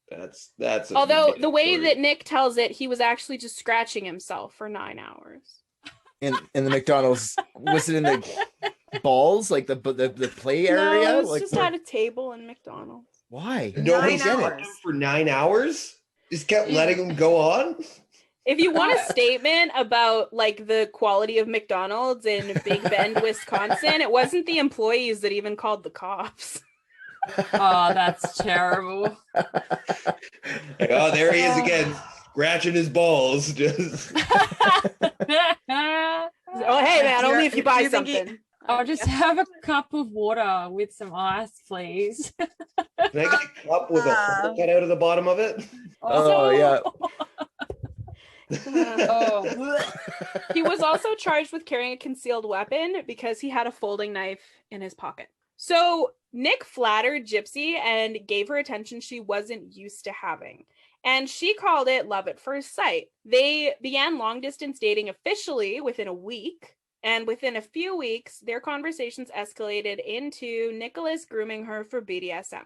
That's although the way that Nick tells it, he was actually just scratching himself for 9 hours. In the McDonald's, was it in the balls, like the play area? No, it was like, just at a table in McDonald's. Why? Nobody 9 did hours. it for 9 hours. Just kept letting him go on. If you want a statement about like the quality of McDonald's in Big Bend, Wisconsin, it wasn't the employees that even called the cops. Oh, that's terrible. Like, oh, there he is again, scratching his balls. Just Oh, hey man, only if you buy something. I'll just have a cup of water with some ice, please. Can I get a cup with a hole cut out of the bottom of it? Oh yeah. He was also charged with carrying a concealed weapon because he had a folding knife in his pocket. So Nick flattered Gypsy and gave her attention she wasn't used to having. And she called it love at first sight. They began long distance dating officially within a week. And within a few weeks, their conversations escalated into Nicholas grooming her for BDSM.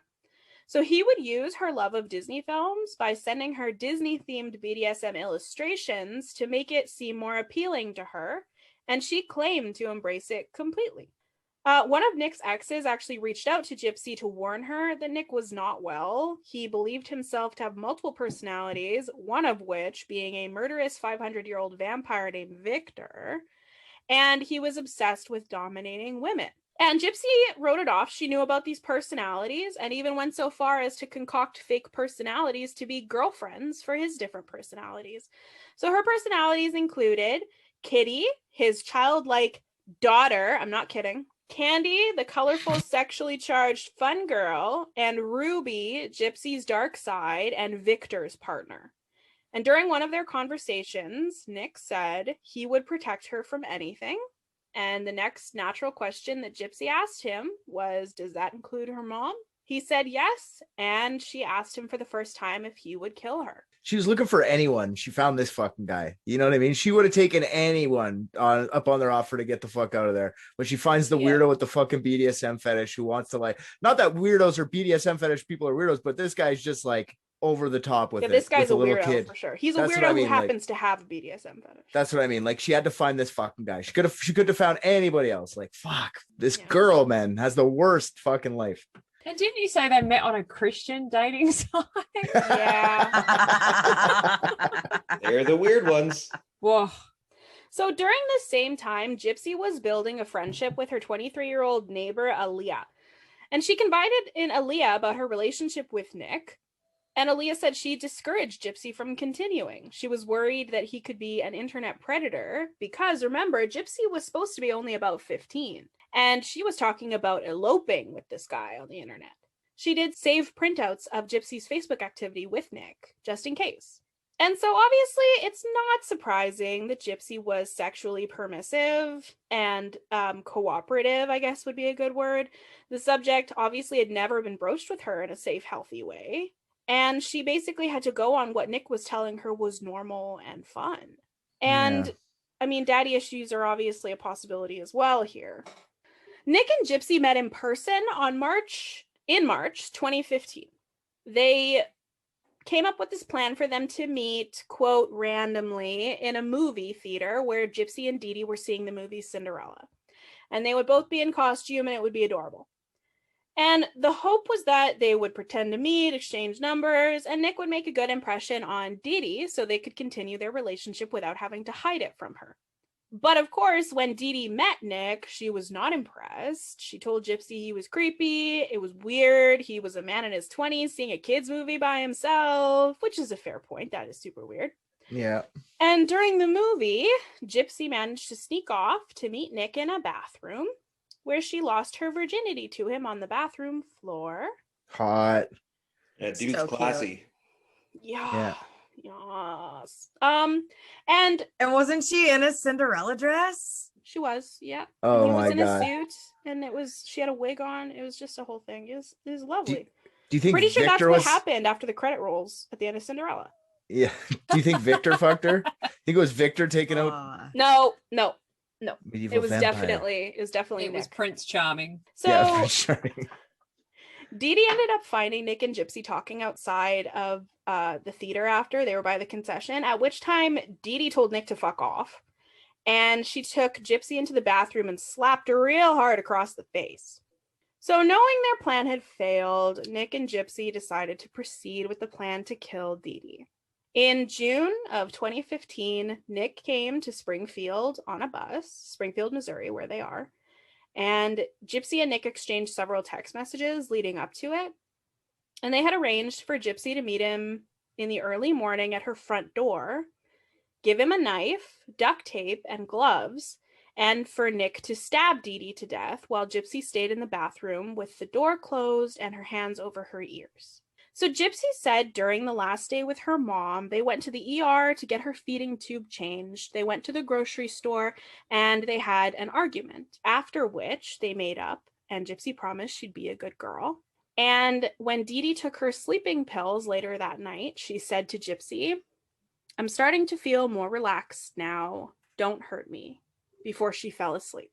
So he would use her love of Disney films by sending her Disney-themed BDSM illustrations to make it seem more appealing to her, and she claimed to embrace it completely. One of Nick's exes actually reached out to Gypsy to warn her that Nick was not well. He believed himself to have multiple personalities, one of which being a murderous 500-year-old vampire named Victor, and he was obsessed with dominating women. And Gypsy wrote it off. She knew about these personalities and even went so far as to concoct fake personalities to be girlfriends for his different personalities. So her personalities included Kitty, his childlike daughter, I'm not kidding, Candy, the colorful sexually charged fun girl, and Ruby, Gypsy's dark side and Victor's partner. And during one of their conversations, Nick said he would protect her from anything. And the next natural question that Gypsy asked him was, does that include her mom? He said yes, and she asked him for the first time if he would kill her. She was looking for anyone. She found this fucking guy. You know what I mean? She would have taken anyone up on their offer to get the fuck out of there. But she finds the weirdo with the fucking BDSM fetish who wants to like, not that weirdos or BDSM fetish people are weirdos, but this guy's just like over the top with it. This guy's with a little weirdo kid. for sure. He's a That's weirdo what I mean, who happens to have a BDSM fetish. That's what I mean. Like she had to find this fucking guy. She could have found anybody else. Like fuck, this girl, man, has the worst fucking life. And didn't you say they met on a Christian dating site? Yeah. They're the weird ones. Whoa. So during the same time, Gypsy was building a friendship with her 23-year-old neighbor, Aaliyah. And she confided in Aaliyah about her relationship with Nick. And Aaliyah said she discouraged Gypsy from continuing. She was worried that he could be an internet predator because, remember, Gypsy was supposed to be only about 15. And she was talking about eloping with this guy on the internet. She did save printouts of Gypsy's Facebook activity with Nick, just in case. And so obviously it's not surprising that Gypsy was sexually permissive and cooperative, I guess would be a good word. The subject obviously had never been broached with her in a safe, healthy way. And she basically had to go on what Nick was telling her was normal and fun. And I mean, daddy issues are obviously a possibility as well here. Nick and Gypsy met in person in March 2015. They came up with this plan for them to meet, quote, randomly in a movie theater where Gypsy and Dee Dee were seeing the movie Cinderella. And they would both be in costume and it would be adorable. And the hope was that they would pretend to meet, exchange numbers, and Nick would make a good impression on Dee Dee so they could continue their relationship without having to hide it from her. But of course, when Dee Dee met Nick, she was not impressed. She told Gypsy he was creepy, it was weird, he was a man in his 20s seeing a kid's movie by himself, which is a fair point. That is super weird. Yeah. And during the movie, Gypsy managed to sneak off to meet Nick in a bathroom, where she lost her virginity to him on the bathroom floor. Hot. That dude's So classy. Yeah. Yes. And wasn't she in a Cinderella dress? she was, yeah. Oh he was my in God. a suit, and she had a wig on. It was just a whole thing. It was lovely. Do you think Pretty sure Victor that's was... what happened after the credit rolls at the end of Cinderella. Yeah. Do you think Victor fucked her? Think it was Victor taking out No. medieval It was vampire? definitely It was Nick. Prince Charming. So Yeah, for sure. Dee Dee ended up finding Nick and Gypsy talking outside of the theater after. They were by the concession, at which time Dee Dee told Nick to fuck off. And she took Gypsy into the bathroom and slapped her real hard across the face. So knowing their plan had failed, Nick and Gypsy decided to proceed with the plan to kill Dee Dee. In June of 2015, Nick came to Springfield on a bus, Springfield, Missouri, where they are. And Gypsy and Nick exchanged several text messages leading up to it. And they had arranged for Gypsy to meet him in the early morning at her front door, give him a knife, duct tape, and gloves, and for Nick to stab Dee Dee to death while Gypsy stayed in the bathroom with the door closed and her hands over her ears. So Gypsy said during the last day with her mom, they went to the ER to get her feeding tube changed. They went to the grocery store and they had an argument, after which they made up and Gypsy promised she'd be a good girl. And when Dee Dee took her sleeping pills later that night, she said to Gypsy, "I'm starting to feel more relaxed now. Don't hurt me," before she fell asleep.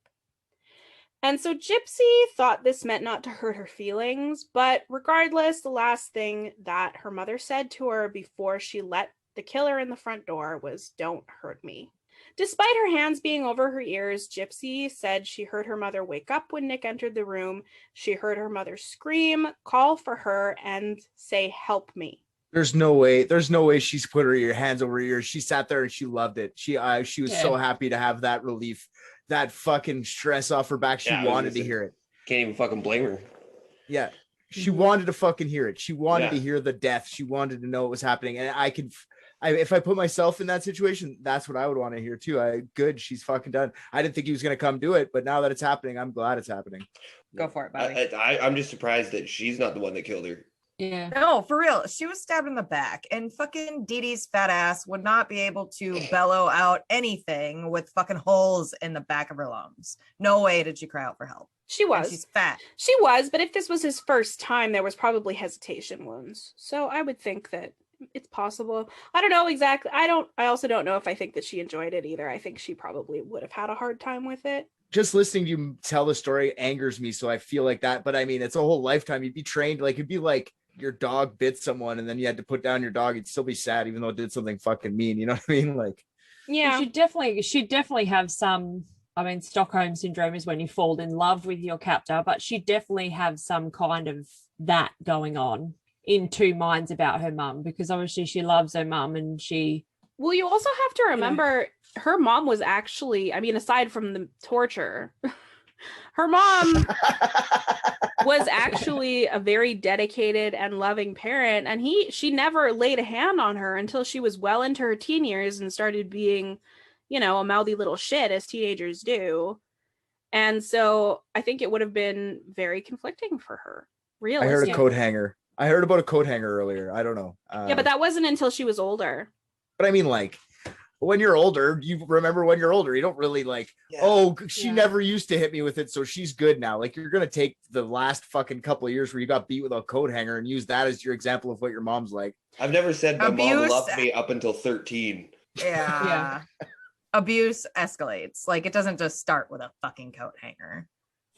And so Gypsy thought this meant not to hurt her feelings, but regardless, the last thing that her mother said to her before she let the killer in the front door was, "Don't hurt me." Despite her hands being over her ears, Gypsy said she heard her mother wake up when Nick entered the room. She heard her mother scream, call for her, and say, "Help me." There's no way she's put her hands over her ears. She sat there and she loved it. She was so happy to have that relief, that fucking stress off her back. She wanted to hear it. Can't even fucking blame her. Yeah. She wanted to fucking hear it. She wanted to hear the death. She wanted to know what was happening. And if I put myself in that situation, that's what I would want to hear too. Good. She's fucking done. I didn't think he was going to come do it, but now that it's happening, I'm glad it's happening. Go for it, Bobby. I'm just surprised that she's not the one that killed her. Yeah. No, for real. She was stabbed in the back, and fucking Dee Dee's fat ass would not be able to bellow out anything with fucking holes in the back of her lungs. No way did she cry out for help. She was. And she's fat. She was, but if this was his first time, there was probably hesitation wounds. So I would think that it's possible. I don't know exactly. I also don't know if I think that she enjoyed it either. I think she probably would have had a hard time with it. Just listening to you tell the story angers me, so I feel like that. But I mean, it's a whole lifetime. You'd be trained, like it'd be like your dog bit someone and then you had to put down your dog. You'd still be sad, even though it did something fucking mean. You know what I mean? Like, yeah, she'd definitely have some. I mean, Stockholm syndrome is when you fall in love with your captor, but she definitely have some kind of that going on in two minds about her mum, because obviously she loves her mum and she. Well, you also have to remember her mom was actually, I mean, aside from the torture, her mom was actually a very dedicated and loving parent, and she never laid a hand on her until she was well into her teen years and started being, you know, a mouthy little shit as teenagers do. And so I think it would have been very conflicting for her. I heard a Realistically. coat hanger. I heard about a coat hanger earlier. I don't know. Yeah, but that wasn't until she was older. But I mean, like, when you're older, you remember when you're older. You don't really like, Yeah. oh, she Yeah. never used to hit me with it, so she's good now. Like, you're gonna take the last fucking couple of years where you got beat with a coat hanger and use that as your example of what your mom's like. I've never said my mom Abuse. loved me up until 13. Yeah. Abuse escalates. Like, it doesn't just start with a fucking coat hanger.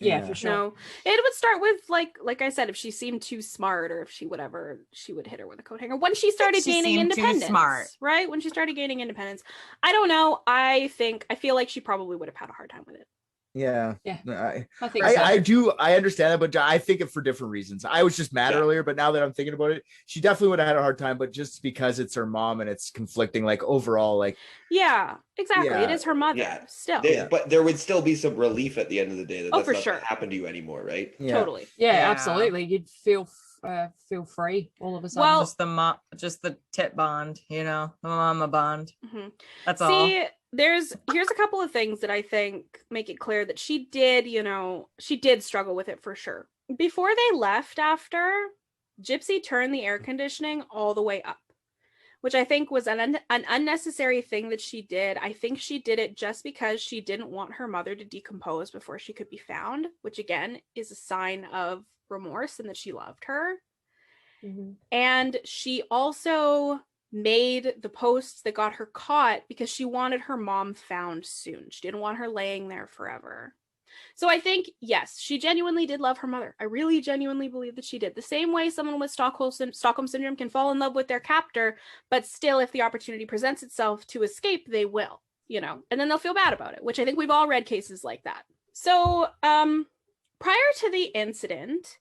Yeah, Yeah. for sure. No, it would start with like I said, if she seemed too smart or if she whatever, she would hit her with a coat hanger. When she started She gaining seemed too independence, smart. right? When she started gaining independence, I don't know. I feel like she probably would have had a hard time with it. Yeah. Yeah. I, I think so. I understand it, but I think it for different reasons. I was just mad Yeah. earlier, but now that I'm thinking about it, she definitely would have had a hard time, but just because it's her mom and it's conflicting, like overall, like, Yeah, exactly. It Yeah. is her mother. Yeah. Still, But there would still be some relief at the end of the day that Oh, that's for not gonna sure. happen to you anymore, right? yeah. totally. Yeah, Yeah. absolutely. You'd feel free all of a sudden. Well- Just the tit bond, you know, the mama bond. Mhm. That's all. See, here's a couple of things that I think make it clear that she did struggle with it for sure. Before they left after, Gypsy turned the air conditioning all the way up, which I think was an unnecessary thing that she did. I think she did it just because she didn't want her mother to decompose before she could be found, which again is a sign of remorse and that she loved her. Mhm. And she also made the posts that got her caught because she wanted her mom found soon. She didn't want her laying there forever. So I think, yes, she genuinely did love her mother. I really genuinely believe that she did. The same way someone with Stockholm syndrome can fall in love with their captor, but still, if the opportunity presents itself to escape, they will, you know, and then they'll feel bad about it, which I think we've all read cases like that. So prior to the incident,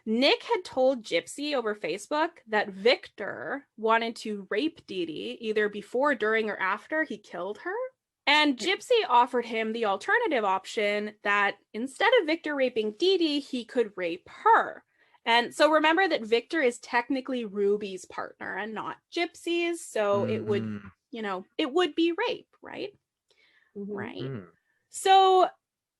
Nick had told Gypsy over Facebook that Victor wanted to rape Dee Dee either before, during, or after he killed her. And Gypsy offered him the alternative option that instead of Victor raping Dee Dee, he could rape her. And so remember that Victor is technically Ruby's partner and not Gypsy's. So it would, Mhm. you know, it would be rape, right? Mhm. Right. Mhm. So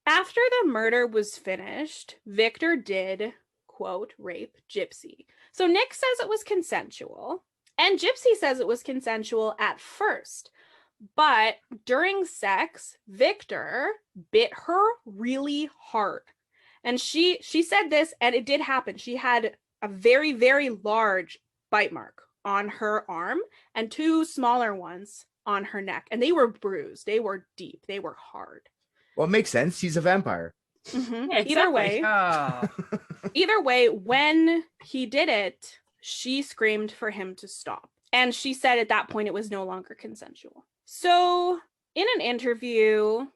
after the murder was finished, Victor did, quote, rape Gypsy. So Nick says it was consensual, and Gypsy says it was consensual at first. But during sex, Victor bit her really hard. And she said this, and it did happen. She had a very, very large bite mark on her arm and two smaller ones on her neck. And they were bruised. They were deep. They were hard. Well, it makes sense. He's a vampire. Mhm. Yeah, exactly. Either way, when he did it, she screamed for him to stop. And she said at that point it was no longer consensual. So in an interview,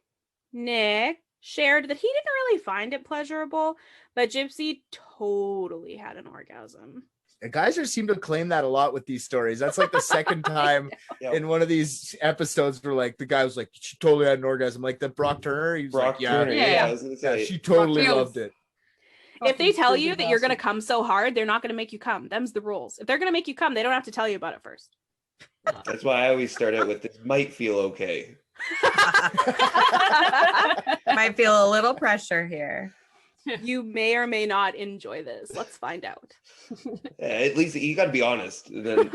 Nick shared that he didn't really find it pleasurable, but Gypsy totally had an orgasm. Guys seem to claim that a lot with these stories. That's like the second time Yeah. in one of these episodes where like the guy was like, she totally had an orgasm. Like the Brock Turner, he was Brock like, yeah, Turner, yeah. I was gonna yeah, say. she totally Brock loved it. If they Fucking tell you stupid that you're going to bastard. come so hard, they're not going to make you come. Them's the rules. If they're going to make you come, they don't have to tell you about it first. That's why I always start out with this might feel okay. Might feel a little pressure here. You may or may not enjoy this. Let's find out. Yeah, at least you got to be honest. And then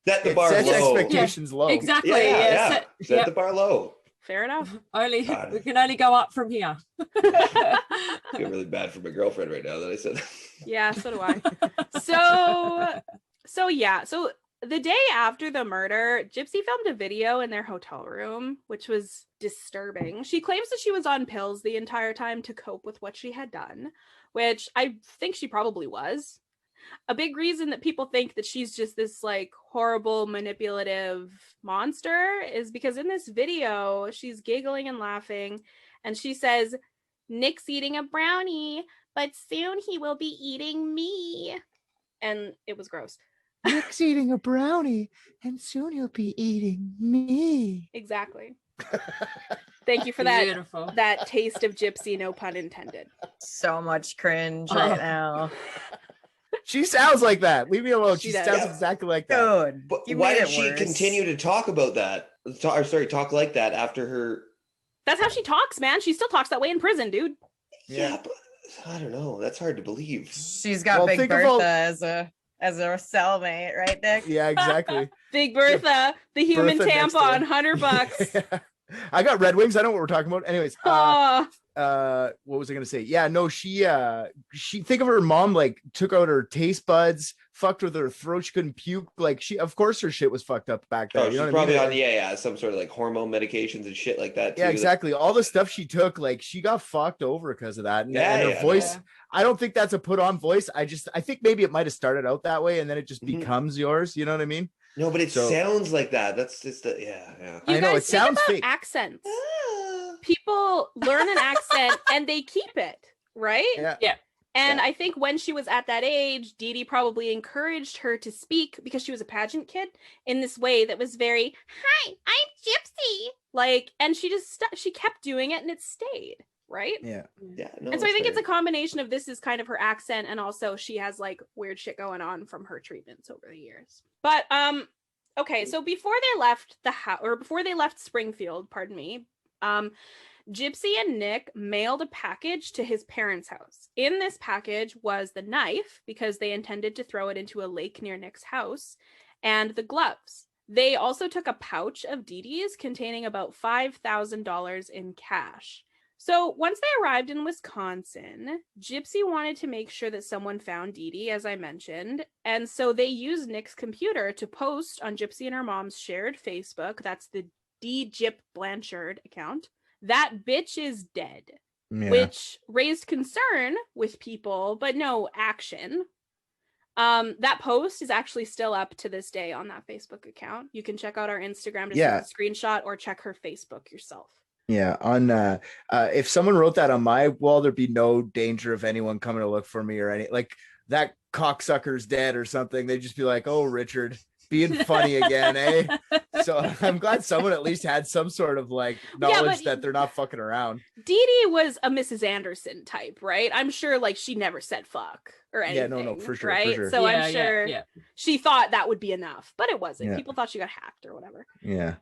set the It bar sets low. expectations low. Exactly. Yeah. Set- Set yeah. the bar low. Fair enough. God. We can only go up from here. I feel really bad for my girlfriend right now that I said that. Yeah, so do I. So the day after the murder, Gypsy filmed a video in their hotel room, which was disturbing. She claims that she was on pills the entire time to cope with what she had done, which I think she probably was. A big reason that people think that she's just this like horrible manipulative monster is because in this video, she's giggling and laughing, and she says, "Nick's eating a brownie, but soon he will be eating me." And it was gross. Nick's eating a brownie, and soon he'll be eating me. Exactly. Thank you for Beautiful. that taste of Gypsy, no pun intended. So much cringe right now. She sounds like that. Leave me alone. She does. sounds exactly like that. Dude, But you why made did it she worse. continue to talk about that? Talk like that after her. That's how she talks, man. She still talks that way in prison, dude. Yeah, but I don't know. That's hard to believe. She's got Well, Big think of Bertha all- as a cellmate, right, Nick? Yeah, exactly. Big Bertha, the human Bertha next tampon, door. $100. I got Red Wings. I know what we're talking about. Anyways, Aw. what was I gonna say? Yeah, no, she think of her mom, like, took out her taste buds, fucked with her throat, she couldn't puke. Like, she, of course her shit was fucked up back then. Oh, You she's know what I probably mean? on some sort of like hormone medications and shit like that too. Yeah, exactly. All the stuff she took, like, she got fucked over because of that. And, Yeah, and her yeah, voice, yeah. I don't think that's a put on voice. I think maybe it might have started out that way and then it just Mhm. becomes yours. You know what I mean? No, but it So- sounds like that. That's just yeah. You I know, guys it think sounds about fake. accents. People learn an accent and they keep it, right? Yeah. And Yeah. I think when she was at that age, Dee Dee probably encouraged her to speak because she was a pageant kid in this way that was very, "Hi, I'm Gypsy." Like, and she just she kept doing it and it stayed, right? Yeah. Yeah. No, And so I think it's a fair. combination of this is kind of her accent and also she has like weird shit going on from her treatments over the years. But okay, so before they left the house, or before they left Springfield, pardon me, Gypsy and Nick mailed a package to his parents' house. In this package was the knife, because they intended to throw it into a lake near Nick's house, and the gloves. They also took a pouch of Dee Dee's containing about $5,000 in cash. So once they arrived in Wisconsin, Gypsy wanted to make sure that someone found Dee Dee, as I mentioned, and so they used Nick's computer to post on Gypsy and her mom's shared Facebook. That's the Gyp Blanchard account. That bitch is dead, which raised concern with people, but no action. That post is actually still up to this day on that Facebook account. You can check out our Instagram to see the screenshot or check her Facebook yourself. Yeah, on if someone wrote that on my wall, there'd be no danger of anyone coming to look for me or any, like, that cocksucker's dead or something. They'd just be like, "Oh, Richard, being funny again, eh?" So I'm glad someone at least had some sort of like knowledge that they're not fucking around. Dee Dee was a Mrs. Anderson type, right? I'm sure like she never said fuck or anything. Yeah, no, for sure, right? for sure. So Yeah, I'm sure she thought that would be enough, but it wasn't. Yeah. People thought she got hacked or whatever. Yeah.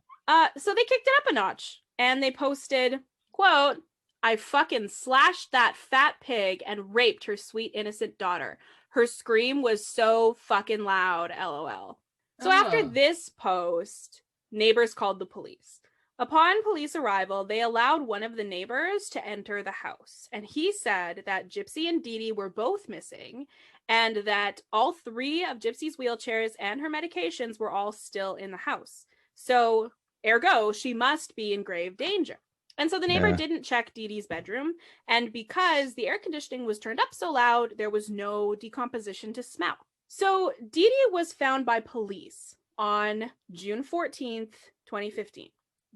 So they kicked it up a notch and they posted, quote, "I fucking slashed that fat pig and raped her sweet innocent daughter. Her scream was so fucking loud, LOL." So after this post, neighbors called the police. Upon police arrival, they allowed one of the neighbors to enter the house. And he said that Gypsy and Dee Dee were both missing and that all three of Gypsy's wheelchairs and her medications were all still in the house. So, ergo, she must be in grave danger. And so the neighbor didn't check Dee Dee's bedroom. And because the air conditioning was turned up so loud, there was no decomposition to smell. So Dee Dee was found by police on June 14th, 2015.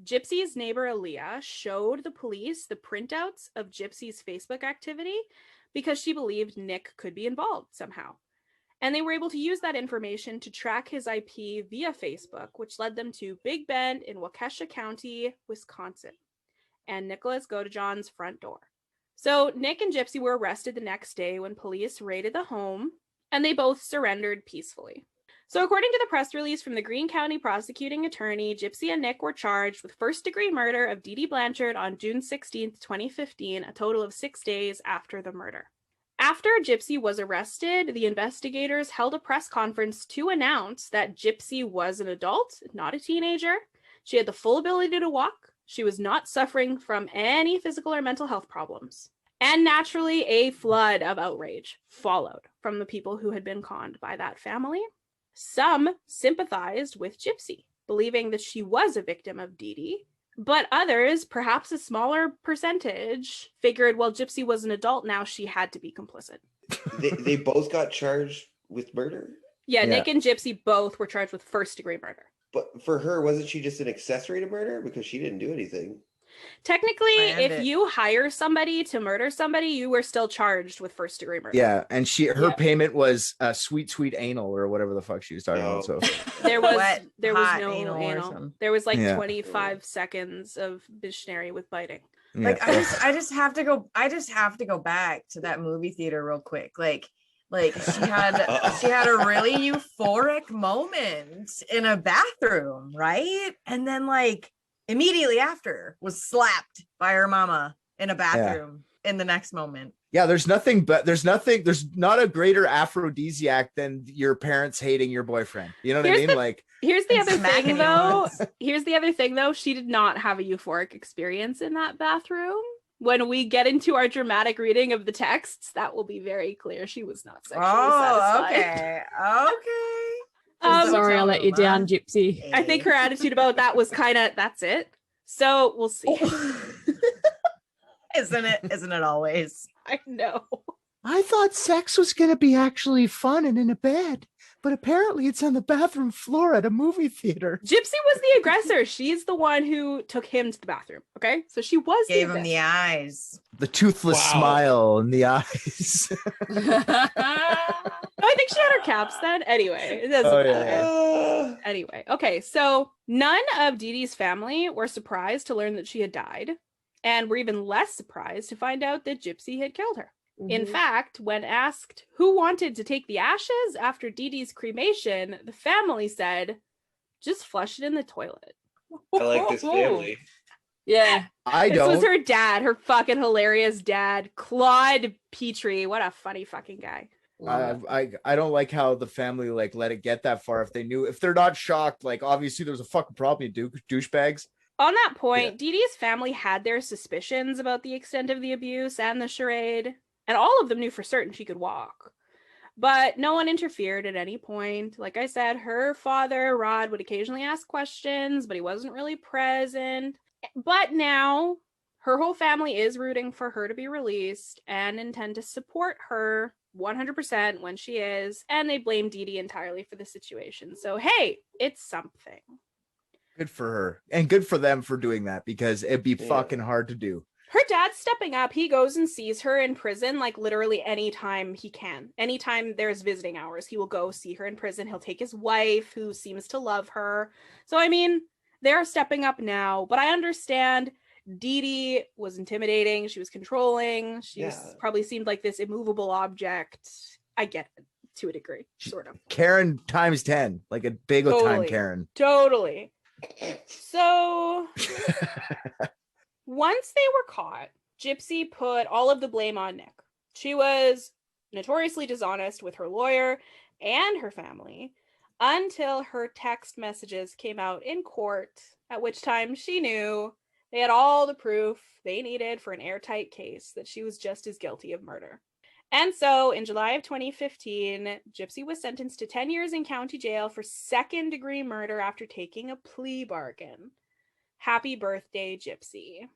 Gypsy's neighbor Aaliyah showed the police the printouts of Gypsy's Facebook activity because she believed Nick could be involved somehow. And they were able to use that information to track his IP via Facebook, which led them to Big Bend in Waukesha County, Wisconsin, and Nicholas Godejohn's front door. So Nick and Gypsy were arrested the next day when police raided the home, and they both surrendered peacefully. So according to the press release from the Greene County prosecuting attorney, Gypsy and Nick were charged with first-degree murder of Dee Dee Blanchard on June 16th, 2015, a total of 6 days after the murder. After Gypsy was arrested, the investigators held a press conference to announce that Gypsy was an adult, not a teenager. She had the full ability to walk. She was not suffering from any physical or mental health problems. And naturally, a flood of outrage followed from the people who had been conned by that family. Some sympathized with Gypsy, believing that she was a victim of Dee Dee, but others, perhaps a smaller percentage, figured, well, Gypsy was an adult now, she had to be complicit. They both got charged with murder? Yeah, Nick and Gypsy both were charged with first-degree murder. But for her, wasn't she just an accessory to murder? Because she didn't do anything. Technically, Planned if it. you hire somebody to murder somebody, you were still charged with first degree murder. Yeah, and her Yeah. payment was sweet anal or whatever the fuck she was talking about. So There was Wet, there was hot no anal or anal. something. There was like Yeah. 25 seconds of missionary with biting. yeah. Like I just have to go back to that movie theater real quick. Like she had a really euphoric moment in a bathroom, right? And then like immediately after was slapped by her mama in a bathroom in the next moment. Yeah, there's not a greater aphrodisiac than your parents hating your boyfriend. You know what I mean? Like, Here's the other smacking thing you though. once. Here's the other thing though. She did not have a euphoric experience in that bathroom. When we get into our dramatic reading of the texts, that will be very clear. She was not sexually satisfied. Okay. Sorry, I'll let you down, Gypsy. I think her attitude about that was kind of, that's it. So we'll see. Isn't it always? I know. I thought sex was going to be actually fun and in a bed, but apparently it's on the bathroom floor at a movie theater. Gypsy was the aggressor. She's the one who took him to the bathroom. Okay. So she was Gave the him the aggressor. eyes. The toothless smile in the eyes. I think she had her caps then. Anyway, it doesn't matter. Anyway, okay. So none of Dee Dee's family were surprised to learn that she had died, and were even less surprised to find out that Gypsy had killed her. In fact, when asked who wanted to take the ashes after Dee Dee's cremation, the family said, just flush it in the toilet. I like this family. Yeah. I This don't. was her dad, her fucking hilarious dad, Claude Petrie. What a funny fucking guy. I don't like how the family like let it get that far. If they're not shocked, like obviously there was a fucking problem, you douchebags. On that point, Dee Dee's family had their suspicions about the extent of the abuse and the charade, and all of them knew for certain she could walk. But no one interfered at any point. Like I said, her father, Rod, would occasionally ask questions, but he wasn't really present. But now her whole family is rooting for her to be released and intend to support her 100% when she is, and they blame Dee Dee entirely for the situation. So hey, it's something. Good for her. And good for them for doing that, because it'd be fucking hard to do. Her dad's stepping up. He goes and sees her in prison, like literally anytime he can. Anytime there's visiting hours, he will go see her in prison. He'll take his wife, who seems to love her. So, I mean, they're stepping up now, but I understand Dee Dee was intimidating. She was controlling. She probably seemed like this immovable object. I get it to a degree, sort of. Karen times 10, like a big old time Karen. Totally. So once they were caught, Gypsy put all of the blame on Nick. She was notoriously dishonest with her lawyer and her family until her text messages came out in court, at which time she knew they had all the proof they needed for an airtight case that she was just as guilty of murder. And so in July of 2015, Gypsy was sentenced to 10 years in county jail for second-degree murder after taking a plea bargain. Happy birthday, Gypsy.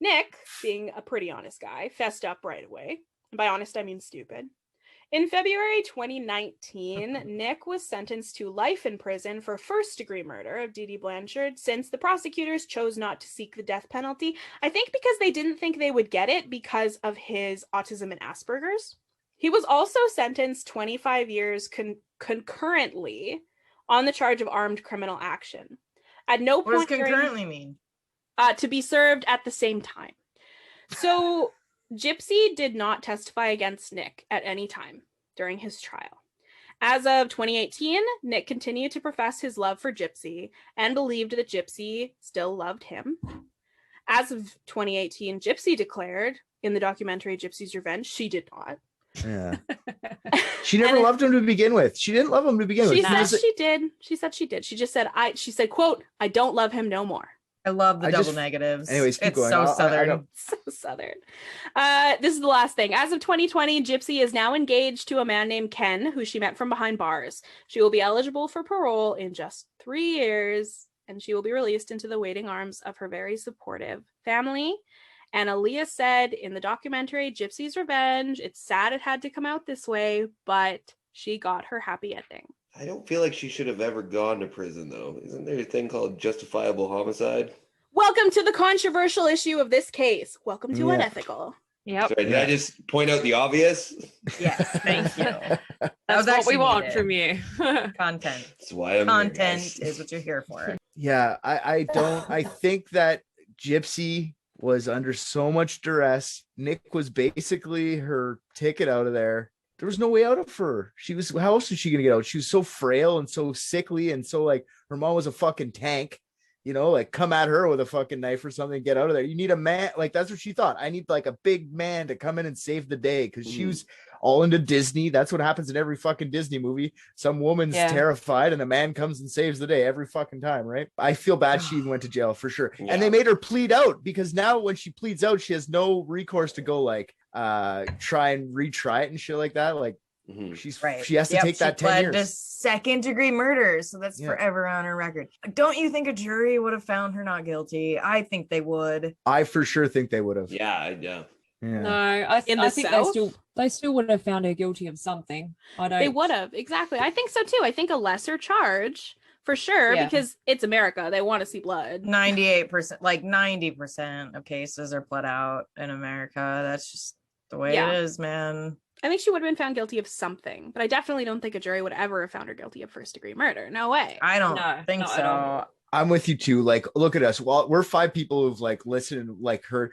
Nick, being a pretty honest guy, fessed up right away. And by honest, I mean stupid. In February 2019, Nick was sentenced to life in prison for first-degree murder of Dee Dee Blanchard, since the prosecutors chose not to seek the death penalty. I think because they didn't think they would get it because of his autism and Asperger's. He was also sentenced 25 years concurrently on the charge of armed criminal action. At no point What does concurrently mean? To be served at the same time. So Gypsy did not testify against Nick at any time during his trial. As of 2018, Nick continued to profess his love for Gypsy and believed that Gypsy still loved him. As of 2018, Gypsy declared in the documentary Gypsy's Revenge, she did not. Yeah. She never loved him to begin with. She didn't love him to begin with. She said she did. She said she did. She just said, she said, quote, "I don't love him no more." I love the double negatives. Anyways, keep it's going. So Southern. So Southern. This is the last thing. As of 2020, Gypsy is now engaged to a man named Ken, who she met from behind bars. She will be eligible for parole in just 3 years, and she will be released into the waiting arms of her very supportive family. And Aaliyah said in the documentary Gypsy's Revenge, it's sad it had to come out this way, but she got her happy ending. I don't feel like she should have ever gone to prison, though. Isn't there a thing called justifiable homicide? Well, welcome to the controversial issue of this case. Welcome to Unethical. Yep. Sorry, did I just point out the obvious? Yes, thank you. That's what we want needed. from you. Content. That's why I'm Content here, guys. is what you're here for. Yeah, I think that Gypsy was under so much duress. Nick was basically her ticket out of there. There was no way out of her. How else was she gonna get out? She was so frail and so sickly, and so like her mom was a fucking tank, like come at her with a fucking knife or something, get out of there. You need a man, like that's what she thought. I need like a big man to come in and save the day, because she was all into Disney. That's what happens in every fucking Disney movie. Some woman's terrified and a man comes and saves the day every fucking time, right? I feel bad she even went to jail for sure. And they made her plead out, because now when she pleads out, she has no recourse to go like try and retry it and shit like that. Like she has to take that 10 years. To second-degree murder, so that's forever on her record. Don't you think a jury would have found her not guilty? I think they would. I for sure think they would have. Yeah. No, I think they still would have found her guilty of something. They would have, exactly. I think so too. I think a lesser charge for sure, because it's America. They want to see blood. 98%, like 90% of cases are bled out in America. That's just the way it is, man. I think she would have been found guilty of something, but I definitely don't think a jury would ever have found her guilty of first-degree murder. No way. I don't think so. I'm with you too. Like, look at us. Well, we're 5 people who've like listened and like heard.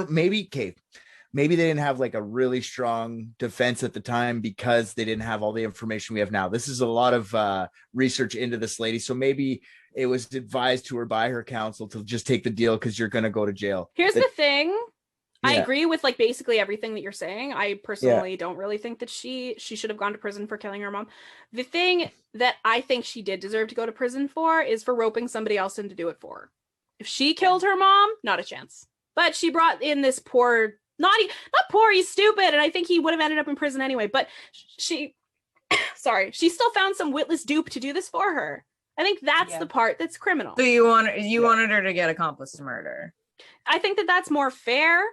Maybe they didn't have like a really strong defense at the time because they didn't have all the information we have now. This is a lot of research into this lady. So maybe it was advised to her by her counsel to just take the deal because you're going to go to jail. Here's the thing. I agree with like basically everything that you're saying. I personally don't really think that she should have gone to prison for killing her mom. The thing that I think she did deserve to go to prison for is for roping somebody else in to do it for her. If she killed her mom, not a chance. But she brought in this poor, not poor, he's stupid, and I think he would have ended up in prison anyway. But she still found some witless dupe to do this for her. I think that's the part that's criminal. So you wanted her to get accomplice to murder. I think that that's more fair.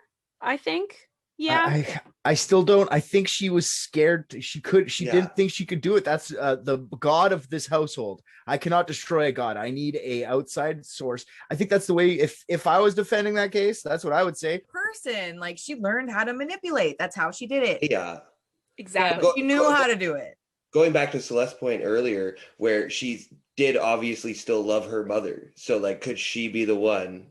I think. Yeah. I still don't. I think she was scared. She didn't think she could do it. That's the god of this household. I cannot destroy a god. I need a outside source. I think that's the way, if I was defending that case, that's what I would say. Person, like she learned how to manipulate. That's how she did it. Yeah. Exactly. She knew how to do it. Going back to Celeste's point earlier, where she did obviously still love her mother. So like, could she be the one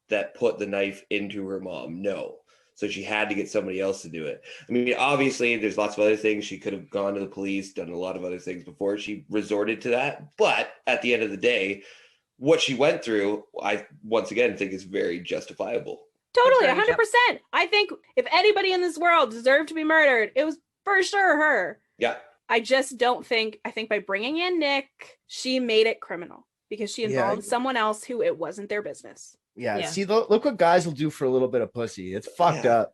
that put the knife into her mom? No. So she had to get somebody else to do it. I mean, obviously, there's lots of other things. She could have gone to the police, done a lot of other things before she resorted to that. But at the end of the day, what she went through, I once again think is very justifiable. Totally, 100%. I think if anybody in this world deserved to be murdered, it was for sure her. Yeah. I just don't think, I think by bringing in Nick, she made it criminal because she involved someone else who it wasn't their business. Yeah. See, look what guys will do for a little bit of pussy. It's fucked up.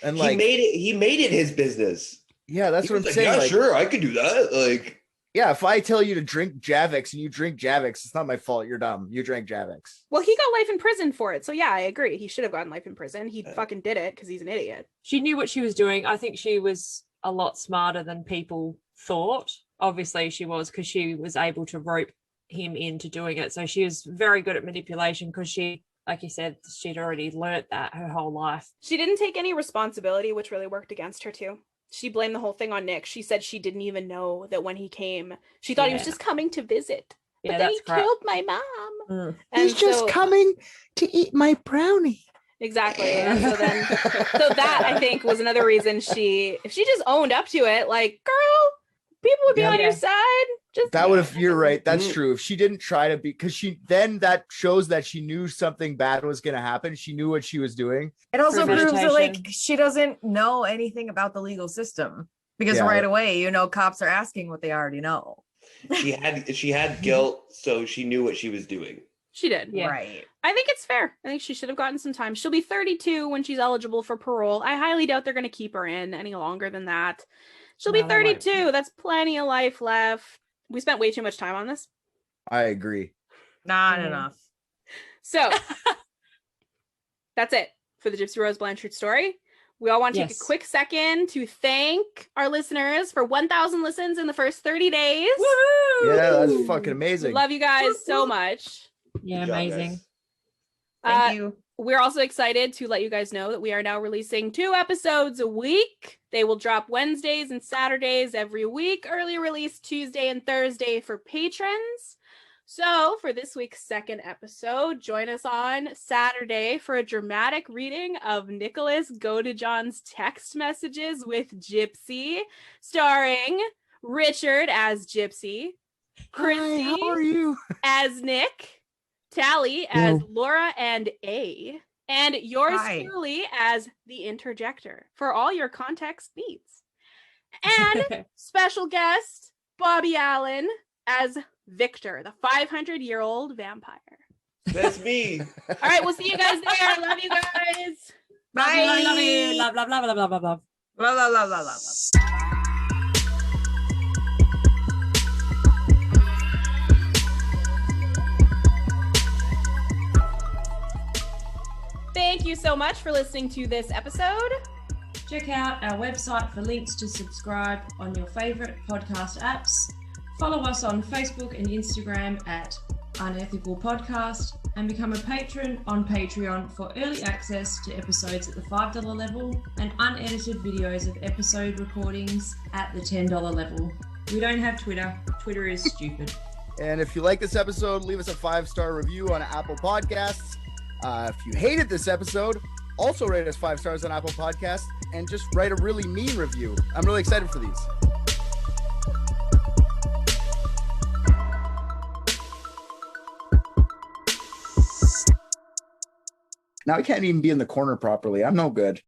And like he made it his business. Yeah, that's what I'm like, saying. Yeah, like, sure, I could do that. Like, yeah, if I tell you to drink Javix and you drink Javix, it's not my fault. You're dumb. You drank Javix. Well, he got life in prison for it. So yeah, I agree. He should have gotten life in prison. He fucking did it because he's an idiot. She knew what she was doing. I think she was a lot smarter than people thought. Obviously, she was, because she was able to rope him into doing it. So she was very good at manipulation because she, like you said, she'd already learnt that her whole life. She didn't take any responsibility, which really worked against her too. She blamed the whole thing on Nick. She said she didn't even know that when he came, she thought he was just coming to visit. But then he killed my mom. And he's just coming to eat my brownie. Exactly. And so that I think was another reason if she just owned up to it, like, girl, people would be on your side. You're right. That's true. If she didn't try to be, because that shows that she knew something bad was going to happen. She knew what she was doing. It also proves that like she doesn't know anything about the legal system, because right away, cops are asking what they already know. She had guilt, so she knew what she was doing. She did. Yeah. Right. I think it's fair. I think she should have gotten some time. She'll be 32 when she's eligible for parole. I highly doubt they're going to keep her in any longer than that. She'll be 32. That's plenty of life left. We spent way too much time on this. I agree. Not enough. So that's it for the Gypsy Rose Blanchard story. We all want to take a quick second to thank our listeners for 1,000 listens in the first 30 days. Woo-hoo! Yeah, that's fucking amazing. Love you guys so much. Yeah, amazing. Thank you. We're also excited to let you guys know that we are now releasing 2 episodes a week. They will drop Wednesdays and Saturdays every week. Early release Tuesday and Thursday for patrons. So for this week's 2nd episode, join us on Saturday for a dramatic reading of Nicholas Godejohn's text messages with Gypsy, starring Richard as Gypsy, Chrissy Hi, how are you? as Nick, Tally as Laura and A, and yours truly as the interjector for all your context needs. And special guest Bobby Allen as Victor, the 500-year-old vampire. That's me. All right, we'll see you guys there. Love you guys. Bye. Love you. Love, love, love, love, love, love, love. La, la, la, la, la, la. Thank you so much for listening to this episode. Check out our website for links to subscribe on your favorite podcast apps. Follow us on Facebook and Instagram at Unethical Podcast, and become a patron on Patreon for early access to episodes at the $5 level and unedited videos of episode recordings at the $10 level. We don't have Twitter. Twitter is stupid. And if you like this episode, leave us a 5-star review on Apple Podcasts. If you hated this episode, also rate us 5 stars on Apple Podcasts and just write a really mean review. I'm really excited for these. Now I can't even be in the corner properly. I'm no good.